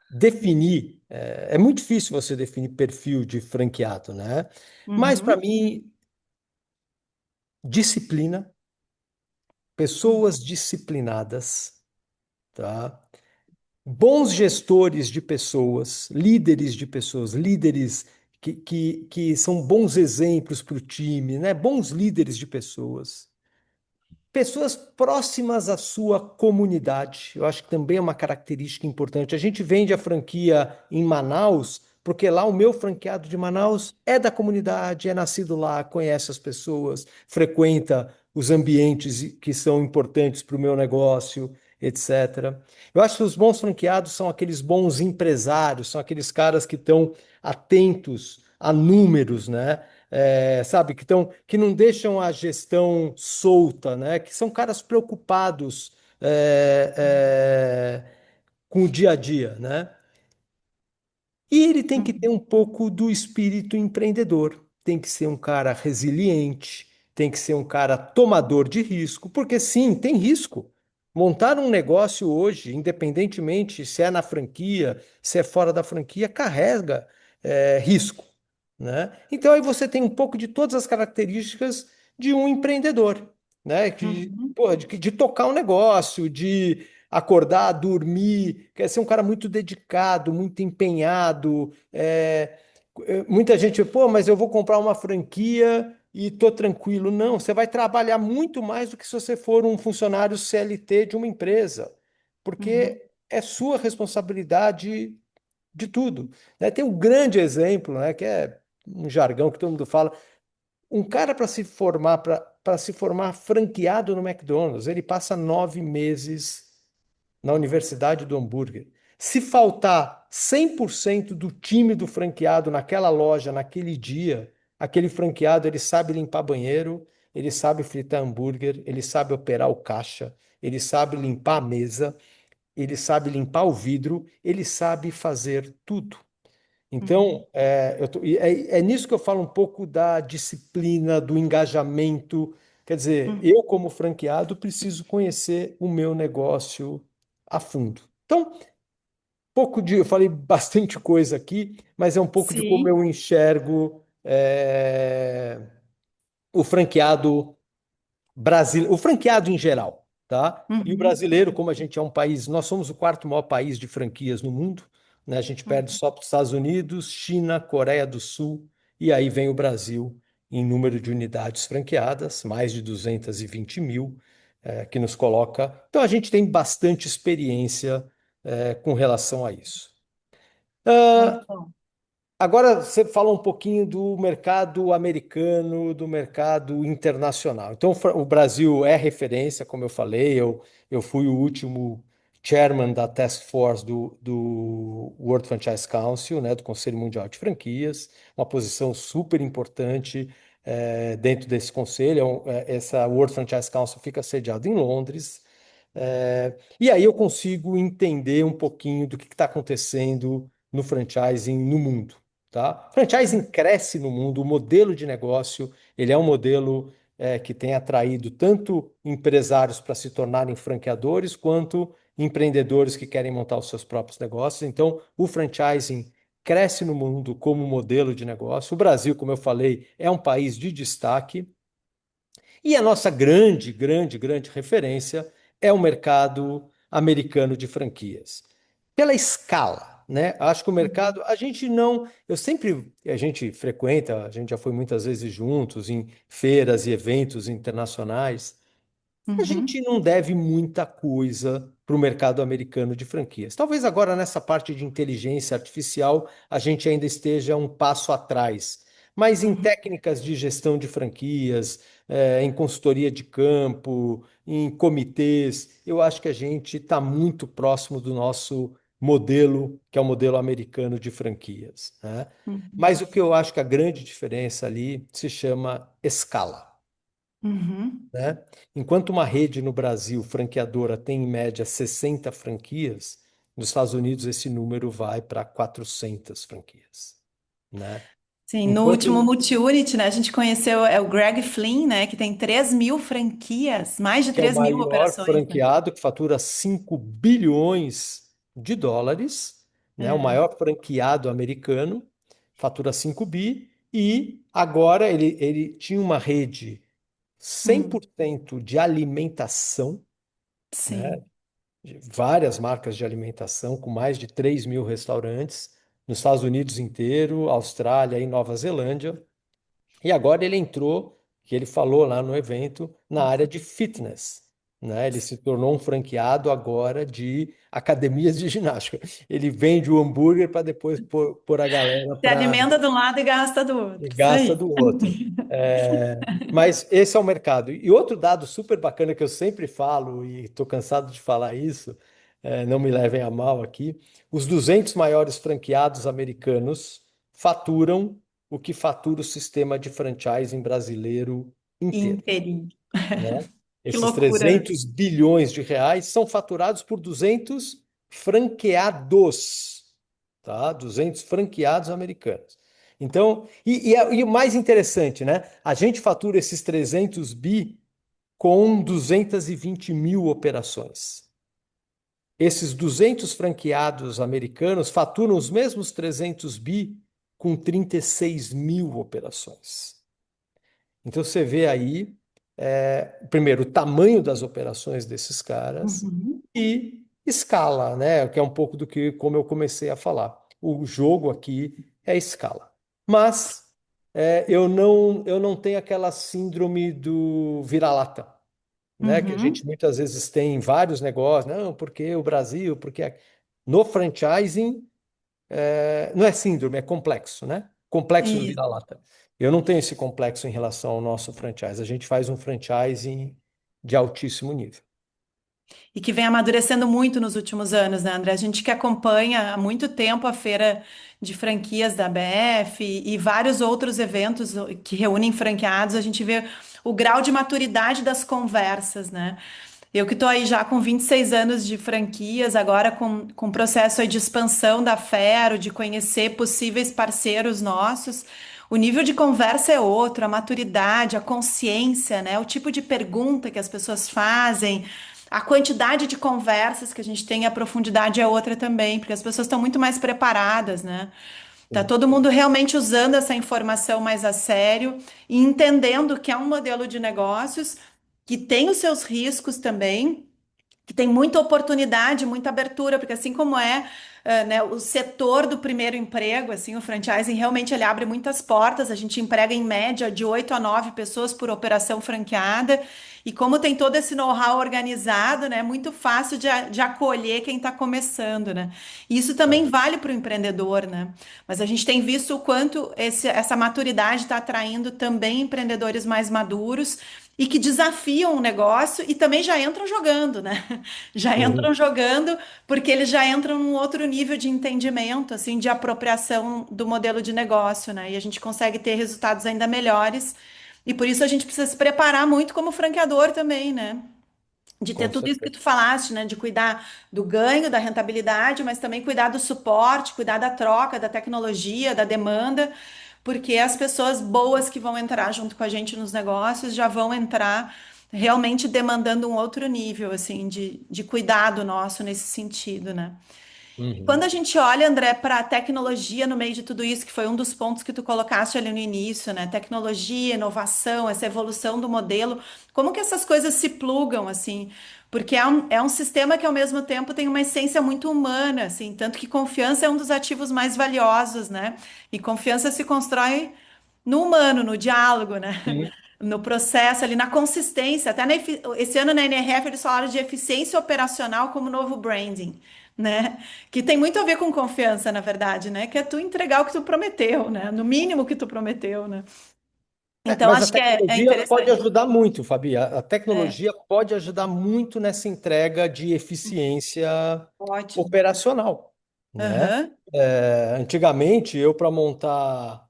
definir, é muito difícil você definir perfil de franqueado, né? Mas para Uhum, mim, disciplina, uhum, pessoas disciplinadas, tá? Bons gestores de pessoas, líderes que são bons exemplos para o time, né? Bons líderes de pessoas. Pessoas próximas à sua comunidade, eu acho que também é uma característica importante. A gente vende a franquia em Manaus, porque lá o meu franqueado de Manaus é da comunidade, é nascido lá, conhece as pessoas, frequenta os ambientes que são importantes para o meu negócio, etc. Eu acho que os bons franqueados são aqueles bons empresários, são aqueles caras que estão atentos a números, né? Sabe, que não deixam a gestão solta, né? Que são caras preocupados é, com o dia a dia, né? E ele tem que ter uhum, um pouco do espírito empreendedor, tem que ser um cara resiliente, tem que ser um cara tomador de risco, porque sim, tem risco. Montar um negócio hoje, independentemente se é na franquia, se é fora da franquia, carrega risco, né? Então aí você tem um pouco de todas as características de um empreendedor, né? uhum, Pô, de tocar um negócio, de acordar, dormir, quer ser um cara muito dedicado, muito empenhado. Muita gente, pô, mas eu vou comprar uma franquia e tô tranquilo. Não, você vai trabalhar muito mais do que se você for um funcionário CLT de uma empresa, uhum, porque é sua responsabilidade de tudo, né? Tem um grande exemplo, né, que é um jargão que todo mundo fala. Um cara para se formar franqueado no McDonald's, ele passa 9 meses na Universidade do Hambúrguer. Se faltar 100% do time do franqueado naquela loja, naquele dia, aquele franqueado ele sabe limpar banheiro, ele sabe fritar hambúrguer, ele sabe operar o caixa, ele sabe limpar a mesa, ele sabe limpar o vidro, ele sabe fazer tudo. uhum, Então, é nisso que eu falo um pouco da disciplina, do engajamento. Quer dizer, uhum. eu, como franqueado, preciso conhecer o meu negócio a fundo. Então, eu falei bastante coisa aqui, mas é um pouco de como Sim. eu enxergo o franqueado o franqueado em geral, tá? E o Uhum, brasileiro, como a gente é um país, nós somos o quarto maior país de franquias no mundo, né? A gente perde uhum, só para os Estados Unidos, China, Coreia do Sul, e aí vem o Brasil em número de unidades franqueadas, mais de 220 mil, que nos coloca. Então a gente tem bastante experiência, com relação a isso. muito bom. Agora você falou um pouquinho do mercado americano, do mercado internacional. Então, o Brasil é referência, como eu falei, eu fui o último chairman da Task Force do World Franchise Council, né, do Conselho Mundial de Franquias, uma posição super importante dentro desse conselho. Essa World Franchise Council fica sediada em Londres. E aí eu consigo entender um pouquinho do que está acontecendo no franchising no mundo, tá? Franchising cresce no mundo, o modelo de negócio, ele é um modelo que tem atraído tanto empresários para se tornarem franqueadores, quanto empreendedores que querem montar os seus próprios negócios. Então, o franchising cresce no mundo como modelo de negócio. O Brasil, como eu falei, é um país de destaque. E a nossa grande referência é o mercado americano de franquias. Pela escala, né? Acho que o Uhum, mercado, a gente frequenta, a gente já foi muitas vezes juntos em feiras e eventos internacionais. A uhum, gente não deve muita coisa para o mercado americano de franquias. Talvez agora nessa parte de inteligência artificial a gente ainda esteja um passo atrás, mas em Uhum. técnicas de gestão de franquias, em consultoria de campo, em comitês, eu acho que a gente está muito próximo do nosso modelo, que é o modelo americano de franquias, né? Mas Uhum. o que eu acho que a grande diferença ali se chama escala, Uhum. né? Enquanto uma rede no Brasil franqueadora tem em média 60 franquias, nos Estados Unidos esse número vai para 400 franquias, né? Sim, no último Enquanto Multi-Unit, né, a gente conheceu o Greg Flynn, né, que tem 3.000 franquias, mais de que é o 3.000 maior operações, né? franqueado, que fatura 5 bilhões de dólares, né? O É. maior franqueado americano, fatura 5 bi, e agora ele tinha uma rede cem por Hum, cento de alimentação, né? sim. De várias marcas de alimentação, com mais de 3.000 restaurantes, nos Estados Unidos inteiro, Austrália e Nova Zelândia. E agora ele entrou, que ele falou lá no evento, na área de fitness, né? Ele se tornou um franqueado agora de academias de ginástica. Ele vende o hambúrguer para depois pôr a galera Se para alimenta de um lado e gasta do e outro. Isso gasta aí. do outro. Mas esse é o mercado. E outro dado super bacana que eu sempre falo, e estou cansado de falar isso, não me levem a mal aqui, os 200 maiores franqueados americanos faturam o que fatura o sistema de franchising brasileiro inteiro, Inteirinho. né? Que Esses loucura, né? 300 bilhões de reais são faturados por 200 franqueados, tá? 200 franqueados americanos. Então, e o mais interessante, né? A gente fatura esses 300 bi com 220 mil operações. Esses 200 franqueados americanos faturam os mesmos 300 bi com 36 mil operações. Então você vê aí, primeiro, o tamanho das operações desses caras Uhum. e escala, né? Que é um pouco do que, como eu comecei a falar. O jogo aqui é escala. Mas eu não tenho aquela síndrome do vira-lata, né? Que a gente Uhum. muitas vezes tem em vários negócios. Não, porque o Brasil, porque no franchising não é síndrome, é complexo, né? Complexo do Isso. vira-lata. Eu não tenho esse complexo em relação ao nosso franchise. A gente faz um franchising de altíssimo nível. E que vem amadurecendo muito nos últimos anos, né, André? A gente que acompanha há muito tempo a feira de franquias da BF e vários outros eventos que reúnem franqueados, a gente vê o grau de maturidade das conversas, né? Eu que estou aí já com 26 anos de franquias, agora com processo aí de expansão da Fero, de conhecer possíveis parceiros nossos, o nível de conversa é outro, a maturidade, a consciência, né? O tipo de pergunta que as pessoas fazem, a quantidade de conversas que a gente tem, a profundidade é outra também, porque as pessoas estão muito mais preparadas, né? Tá Sim. todo mundo realmente usando essa informação mais a sério e entendendo que é um modelo de negócios que tem os seus riscos também, que tem muita oportunidade, muita abertura, porque assim como né, o setor do primeiro emprego, assim, o franchising realmente ele abre muitas portas, a gente emprega em média de 8 a 9 pessoas por operação franqueada, e como tem todo esse know-how organizado, né, é muito fácil de acolher quem está começando, né? E isso também É. vale para o empreendedor, né? Mas a gente tem visto o quanto essa maturidade está atraindo também empreendedores mais maduros, e que desafiam o negócio e também já entram jogando, né? Já entram Sim, jogando porque eles já entram num outro nível de entendimento, assim, de apropriação do modelo de negócio, né? E a gente consegue ter resultados ainda melhores. E por isso a gente precisa se preparar muito como franqueador também, né? De ter com tudo isso que certeza. tu falaste, né? De cuidar do ganho, da rentabilidade, mas também cuidar do suporte, cuidar da troca, da tecnologia, da demanda, porque as pessoas boas que vão entrar junto com a gente nos negócios já vão entrar realmente demandando um outro nível, assim, de cuidado nosso nesse sentido, né? Quando Uhum. a gente olha, André, para a tecnologia no meio de tudo isso, que foi um dos pontos que tu colocaste ali no início, né? Tecnologia, inovação, essa evolução do modelo, como que essas coisas se plugam, assim? Porque é um sistema que, ao mesmo tempo, tem uma essência muito humana, assim, tanto que confiança é um dos ativos mais valiosos, né? E confiança se constrói no humano, no diálogo, né? Sim. no processo ali, na consistência. Até esse ano na NRF eles falaram de eficiência operacional como novo branding, né? Que tem muito a ver com confiança, na verdade, né? Que é tu entregar o que tu prometeu, né? No mínimo que tu prometeu, né? Então Mas a acho que é tecnologia pode interessante. ajudar muito, Fabi. A É, tecnologia pode ajudar muito nessa entrega de eficiência ótimo. operacional, né? Aham. Antigamente, eu para montar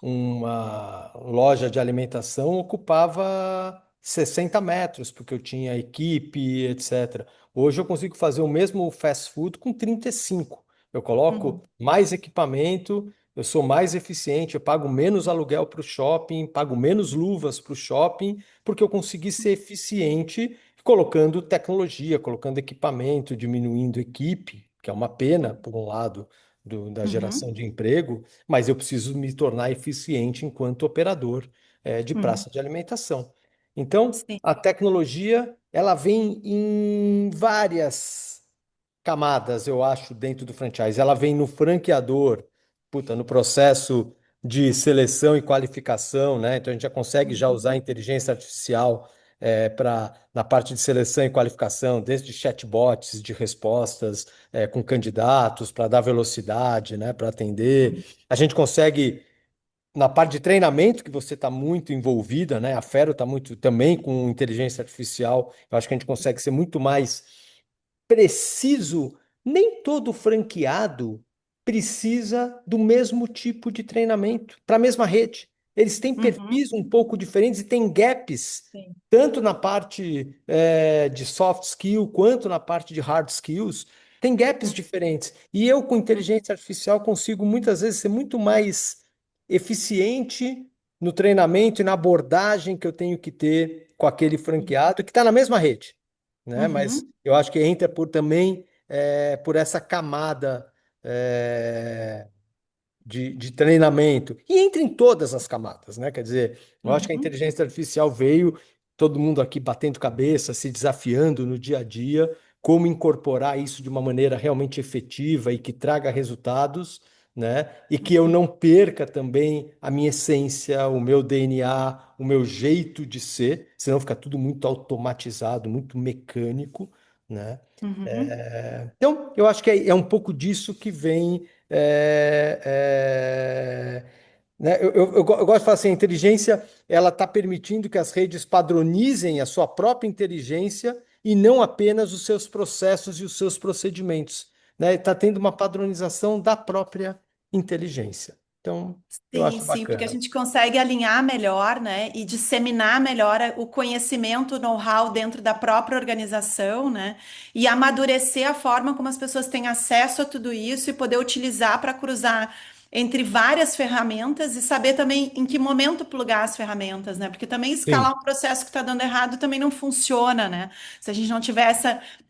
uma loja de alimentação ocupava 60 metros, porque eu tinha equipe, etc. Hoje eu consigo fazer o mesmo fast food com 35. Eu coloco Uhum. mais equipamento, eu sou mais eficiente, eu pago menos aluguel para o shopping, pago menos luvas para o shopping, porque eu consegui ser eficiente colocando tecnologia, colocando equipamento, diminuindo equipe, que é uma pena, por um lado, da geração Uhum. de emprego, mas eu preciso me tornar eficiente enquanto operador, de Uhum. praça de alimentação. Então, Sim. a tecnologia, ela vem em várias camadas, eu acho, dentro do franchise. Ela vem no franqueador, puta, no processo de seleção e qualificação, né? Então a gente já consegue já usar a Uhum. inteligência artificial para na parte de seleção e qualificação, desde chatbots de respostas com candidatos para dar velocidade, né? Para atender. A gente consegue na parte de treinamento que você está muito envolvida, né? A Fero está muito também com inteligência artificial. Eu acho que a gente consegue ser muito mais preciso, nem todo franqueado precisa do mesmo tipo de treinamento para a mesma rede. Eles têm Uhum. perfis um pouco diferentes e têm gaps, Sim. tanto na parte de soft skill quanto na parte de hard skills. Tem gaps diferentes. E eu, com inteligência artificial, consigo muitas vezes ser muito mais eficiente no treinamento e na abordagem que eu tenho que ter com aquele franqueado que está na mesma rede, né? Mas Uhum. eu acho que entra por também por essa camada é, de treinamento e entra em todas as camadas, né? Quer dizer, eu acho que a Uhum. inteligência artificial veio, todo mundo aqui batendo cabeça, se desafiando no dia a dia, como incorporar isso de uma maneira realmente efetiva e que traga resultados, né? E que eu não perca também a minha essência, o meu DNA, o meu jeito de ser, senão fica tudo muito automatizado, muito mecânico, né? Uhum. Então, eu acho que é um pouco disso que vem. Né? Eu gosto de falar assim, a inteligência ela está permitindo que as redes padronizem a sua própria inteligência e não apenas os seus processos e os seus procedimentos. Né? Está tendo uma padronização da própria inteligência. Então, eu Sim, acho sim, porque a bacana. gente consegue alinhar melhor, né, e disseminar melhor o conhecimento, o know-how dentro da própria organização, né, e amadurecer a forma como as pessoas têm acesso a tudo isso e poder utilizar para cruzar entre várias ferramentas e saber também em que momento plugar as ferramentas, né, porque também escalar Sim, um processo que está dando errado também não funciona, né, se a gente não tiver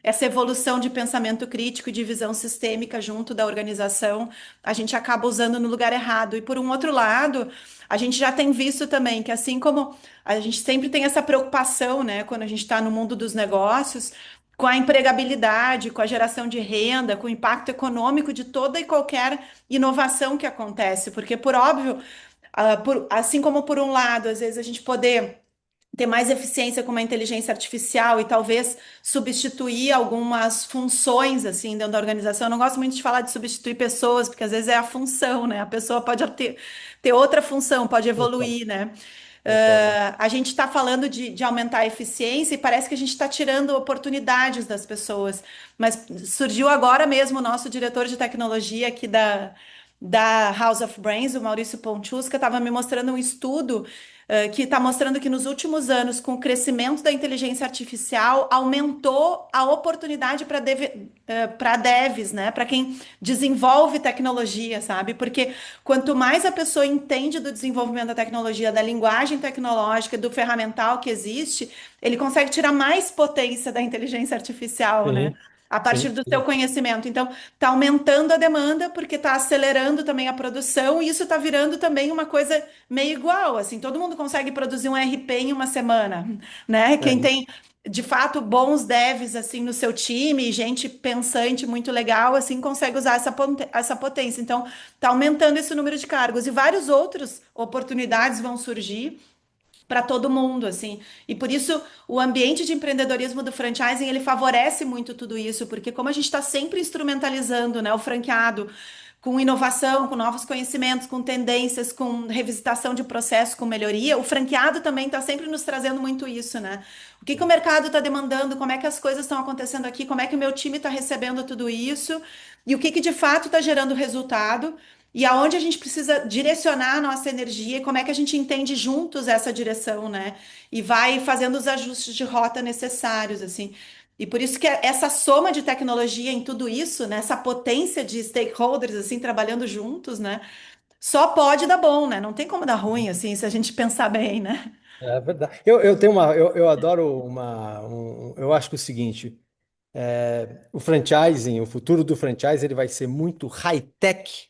essa evolução de pensamento crítico e de visão sistêmica junto da organização, a gente acaba usando no lugar errado. E por um outro lado, a gente já tem visto também que assim como a gente sempre tem essa preocupação, né, quando a gente está no mundo dos negócios, com a empregabilidade, com a geração de renda, com o impacto econômico de toda e qualquer inovação que acontece, porque por óbvio, assim como por um lado, às vezes a gente poder ter mais eficiência com uma inteligência artificial e talvez substituir algumas funções assim dentro da organização. Eu não gosto muito de falar de substituir pessoas, porque às vezes é a função, né? A pessoa pode ter outra função, pode concordo, evoluir, né? concordo. A gente está falando de aumentar a eficiência e parece que a gente está tirando oportunidades das pessoas. Mas surgiu agora mesmo o nosso diretor de tecnologia aqui da House of Brains, o Maurício Ponchusca, estava me mostrando um estudo que está mostrando que nos últimos anos, com o crescimento da inteligência artificial, aumentou a oportunidade para devs, né? Para quem desenvolve tecnologia, sabe? Porque quanto mais a pessoa entende do desenvolvimento da tecnologia, da linguagem tecnológica, do ferramental que existe, ele consegue tirar mais potência da inteligência artificial, né? Sim. a partir Sim, do seu sim. conhecimento. Então, está aumentando a demanda porque está acelerando também a produção e isso está virando também uma coisa meio igual, assim, todo mundo consegue produzir um RP em uma semana, né? Quem É, tem de fato bons devs assim no seu time, gente pensante muito legal, assim, consegue usar essa potência. Então, está aumentando esse número de cargos e várias outras oportunidades vão surgir para todo mundo, assim. E por isso o ambiente de empreendedorismo do franchising, ele favorece muito tudo isso, porque como a gente está sempre instrumentalizando, né, o franqueado com inovação, com novos conhecimentos, com tendências, com revisitação de processo, com melhoria, o franqueado também está sempre nos trazendo muito isso, né? O que que o mercado está demandando, como é que as coisas estão acontecendo aqui, como é que o meu time está recebendo tudo isso, e o que que de fato está gerando resultado, e aonde a gente precisa direcionar a nossa energia, e como é que a gente entende juntos essa direção, né? E vai fazendo os ajustes de rota necessários, assim. E por isso que essa soma de tecnologia em tudo isso, né? Essa potência de stakeholders, assim, trabalhando juntos, né? Só pode dar bom, né? Não tem como dar ruim, assim, se a gente pensar bem, né? é verdade. Eu tenho eu adoro eu acho que é o seguinte, o franchising, o futuro do franchising, ele vai ser muito high-tech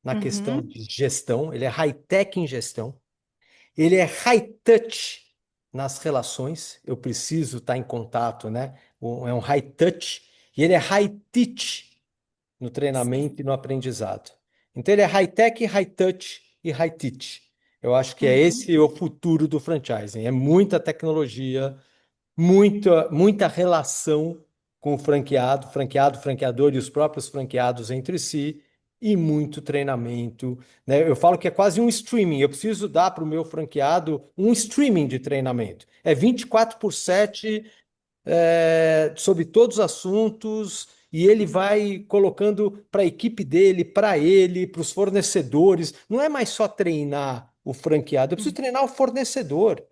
na questão Uhum, de gestão, ele é high-tech em gestão, ele é high-touch nas relações, eu preciso estar em contato, né? É um high-touch, e ele é high-teach no treinamento e no aprendizado. Então ele é high-tech, high-touch e high-teach. Eu acho que é uhum, esse o futuro do franchising, é muita tecnologia, muita relação com o franqueado, franqueador e os próprios franqueados entre si, e muito treinamento, né? Eu falo que é quase um streaming. Eu preciso dar para o meu franqueado um streaming de treinamento. É 24/7 sobre todos os assuntos, e ele vai colocando para a equipe dele, para ele, para os fornecedores. Não é mais só treinar o franqueado, eu preciso treinar o fornecedor.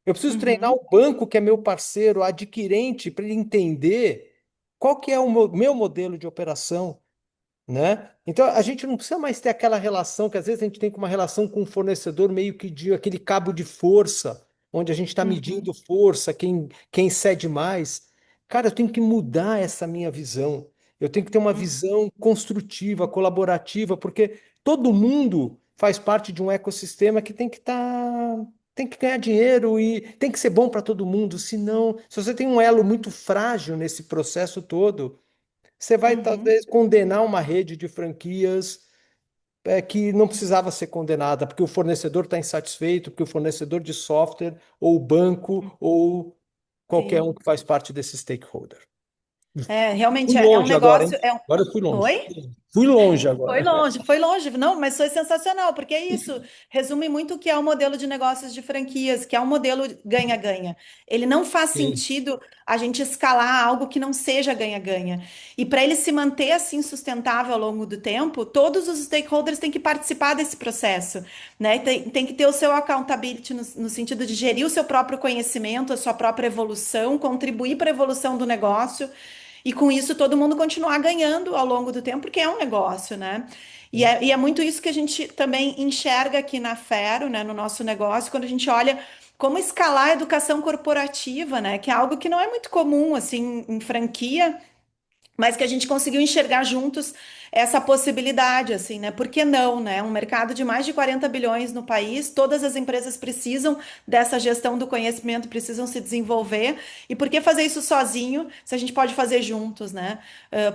Eu preciso treinar uhum, o banco, que é meu parceiro, o adquirente, para ele entender qual que é o meu modelo de operação, né? Então a gente não precisa mais ter aquela relação que às vezes a gente tem com uma relação com o fornecedor meio que de aquele cabo de força, onde a gente está uhum, medindo força, quem cede mais. Cara, eu tenho que mudar essa minha visão. Eu tenho que ter uma uhum, visão construtiva, colaborativa, porque todo mundo faz parte de um ecossistema que tem que ganhar dinheiro e tem que ser bom para todo mundo. Senão, se você tem um elo muito frágil nesse processo todo, você vai uhum, talvez condenar uma rede de franquias que não precisava ser condenada, porque o fornecedor está insatisfeito, porque o fornecedor de software, ou o banco, ou qualquer um sim. que faz parte desse stakeholder. É, realmente Fui é um longe agora, hein? negócio. É um... Agora eu fui longe. Oi? Fui longe Foi agora. longe, foi longe. Não, mas foi sensacional, porque é isso. Resume muito o que é o modelo de negócios de franquias, que é um modelo ganha-ganha. Ele não faz Sim. sentido a gente escalar algo que não seja ganha-ganha. E para ele se manter assim sustentável ao longo do tempo, todos os stakeholders têm que participar desse processo, né? Tem que ter o seu accountability no sentido de gerir o seu próprio conhecimento, a sua própria evolução, contribuir para a evolução do negócio. E com isso todo mundo continuar ganhando ao longo do tempo, porque é um negócio, né? E é muito isso que a gente também enxerga aqui na Fero, né, no nosso negócio, quando a gente olha como escalar a educação corporativa, né? Que é algo que não é muito comum, assim, em franquia, mas que a gente conseguiu enxergar juntos essa possibilidade, assim, né? Por que não, né? Um mercado de mais de 40 bilhões no país, todas as empresas precisam dessa gestão do conhecimento, precisam se desenvolver. E por que fazer isso sozinho, se a gente pode fazer juntos, né?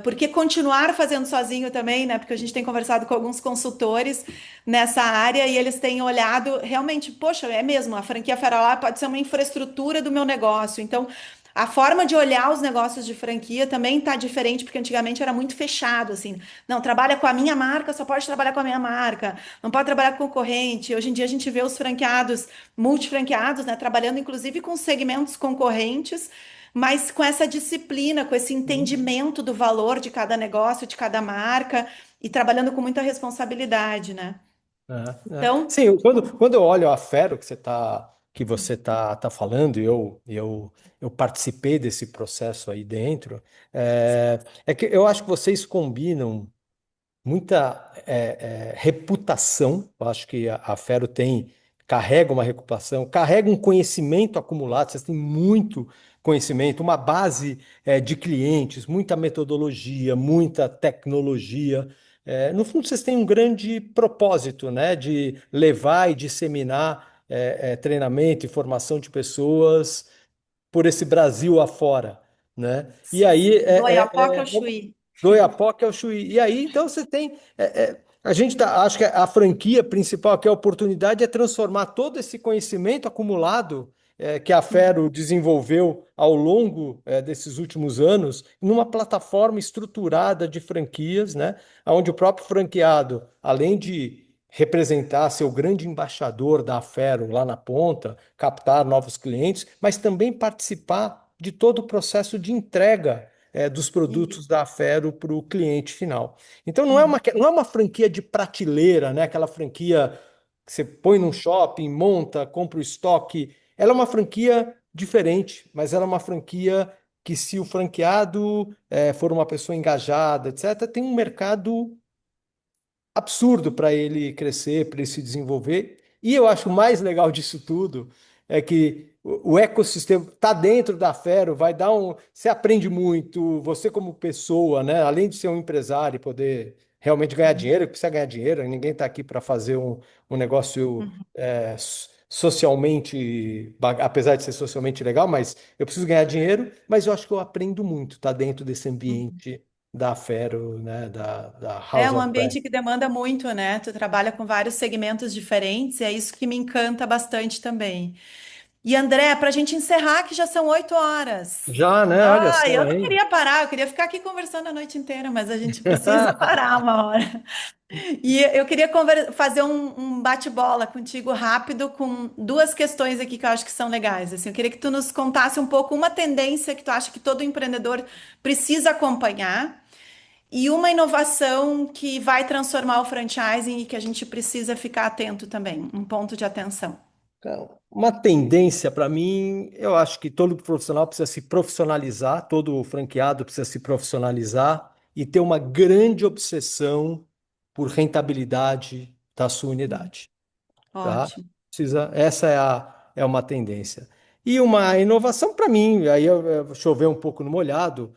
Por que continuar fazendo sozinho também, né? Porque a gente tem conversado com alguns consultores nessa área e eles têm olhado realmente, poxa, é mesmo, a franquia Farolá pode ser uma infraestrutura do meu negócio. Então, a forma de olhar os negócios de franquia também está diferente, porque antigamente era muito fechado, assim. Não, trabalha com a minha marca, só pode trabalhar com a minha marca, não pode trabalhar com concorrente. Hoje em dia a gente vê os franqueados, multifranqueados, né, trabalhando inclusive com segmentos concorrentes, mas com essa disciplina, com esse entendimento do valor de cada negócio, de cada marca, e trabalhando com muita responsabilidade, né? Então, Sim, quando eu olho a Fero que você tá falando, e eu participei desse processo aí dentro, é que eu acho que vocês combinam muita reputação. Eu acho que a Fero tem carrega uma reputação, carrega um conhecimento acumulado, vocês têm muito conhecimento, uma base de clientes, muita metodologia, muita tecnologia. No fundo, vocês têm um grande propósito, né, de levar e disseminar treinamento e formação de pessoas por esse Brasil afora, né? E aí Do Oiapoque ao Chuí. do Oiapoque ao Chuí. E aí, então, você tem. A gente tá, acho que a franquia principal, que é a oportunidade, é transformar todo esse conhecimento acumulado que a Fero desenvolveu ao longo desses últimos anos numa plataforma estruturada de franquias, né? Onde o próprio franqueado, além de representar, ser o grande embaixador da Fero lá na ponta, captar novos clientes, mas também participar de todo o processo de entrega dos E- produtos da Afero para o cliente final. Então Uhum, não é uma franquia de prateleira, né? Aquela franquia que você põe num shopping, monta, compra o estoque. Ela é uma franquia diferente, mas ela é uma franquia que, se o franqueado for uma pessoa engajada, etc., tem um mercado absurdo para ele crescer, para ele se desenvolver. E eu acho o mais legal disso tudo é que o ecossistema está dentro da Fero, vai dar um. Você aprende muito, você como pessoa, né? Além de ser um empresário e poder realmente ganhar uhum, dinheiro, precisa ganhar dinheiro, ninguém está aqui para fazer um negócio uhum, socialmente, apesar de ser socialmente legal, mas eu preciso ganhar dinheiro, mas eu acho que eu aprendo muito, tá dentro desse uhum. ambiente da Fero, né? Da É House um of ambiente Brands. que demanda muito, né? Tu trabalha com vários segmentos diferentes, e é isso que me encanta bastante também. E André, para a gente encerrar, que já são 8 horas. Já, né? Olha Ah, só, eu não hein? queria parar, eu queria ficar aqui conversando a noite inteira, mas a gente precisa parar uma hora. E eu queria fazer um bate-bola contigo rápido com duas questões aqui que eu acho que são legais. Assim, eu queria que tu nos contasse um pouco uma tendência que tu acha que todo empreendedor precisa acompanhar e uma inovação que vai transformar o franchising e que a gente precisa ficar atento também, um ponto de atenção. Então, uma tendência para mim, eu acho que todo profissional precisa se profissionalizar, todo franqueado precisa se profissionalizar e ter uma grande obsessão por rentabilidade da sua unidade. Tá? Ótimo. Essa é uma tendência. E uma inovação para mim, aí eu vou chover um pouco no molhado,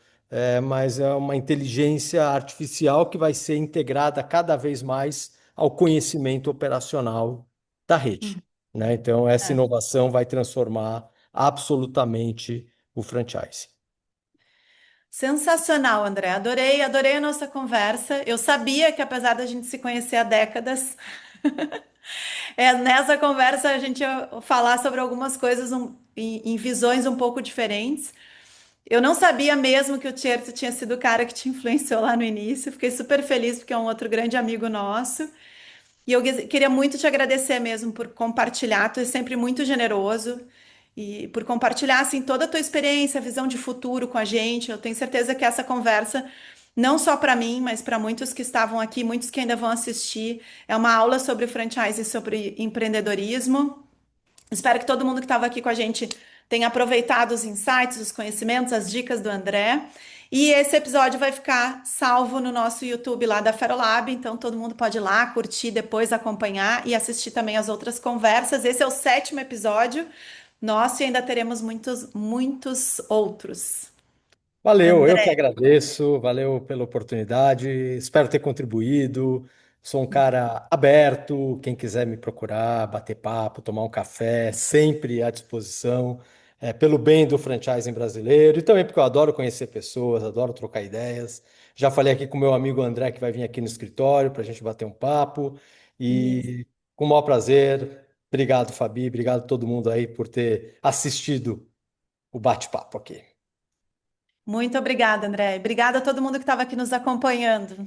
mas é uma inteligência artificial que vai ser integrada cada vez mais ao conhecimento operacional da rede, Hum, né? Então, essa é. inovação vai transformar absolutamente o franchise. Sensacional, André. Adorei, adorei a nossa conversa. Eu sabia que apesar da gente se conhecer há décadas, nessa conversa a gente ia falar sobre algumas coisas em visões um pouco diferentes. Eu não sabia mesmo que o Tierto tinha sido o cara que te influenciou lá no início. Fiquei super feliz porque é um outro grande amigo nosso. E eu queria muito te agradecer mesmo por compartilhar. Tu é sempre muito generoso e por compartilhar assim toda a tua experiência, visão de futuro com a gente. Eu tenho certeza que essa conversa, não só para mim, mas para muitos que estavam aqui, muitos que ainda vão assistir, é uma aula sobre franchise e sobre empreendedorismo. Espero que todo mundo que estava aqui com a gente tenha aproveitado os insights, os conhecimentos, as dicas do André. E esse episódio vai ficar salvo no nosso YouTube lá da Ferolab, então todo mundo pode ir lá, curtir, depois acompanhar e assistir também as outras conversas. Esse é o 7º episódio nosso e ainda teremos muitos, muitos outros. Valeu, eu que André, agradeço, valeu pela oportunidade, espero ter contribuído. Sou um cara aberto, quem quiser me procurar, bater papo, tomar um café, sempre à disposição, pelo bem do franchising brasileiro e também porque eu adoro conhecer pessoas, adoro trocar ideias. Já falei aqui com o meu amigo André, que vai vir aqui no escritório para a gente bater um papo isso. e com o maior prazer. Obrigado, Fabi, obrigado a todo mundo aí por ter assistido o bate-papo aqui. Muito obrigada, André. Obrigada a todo mundo que estava aqui nos acompanhando.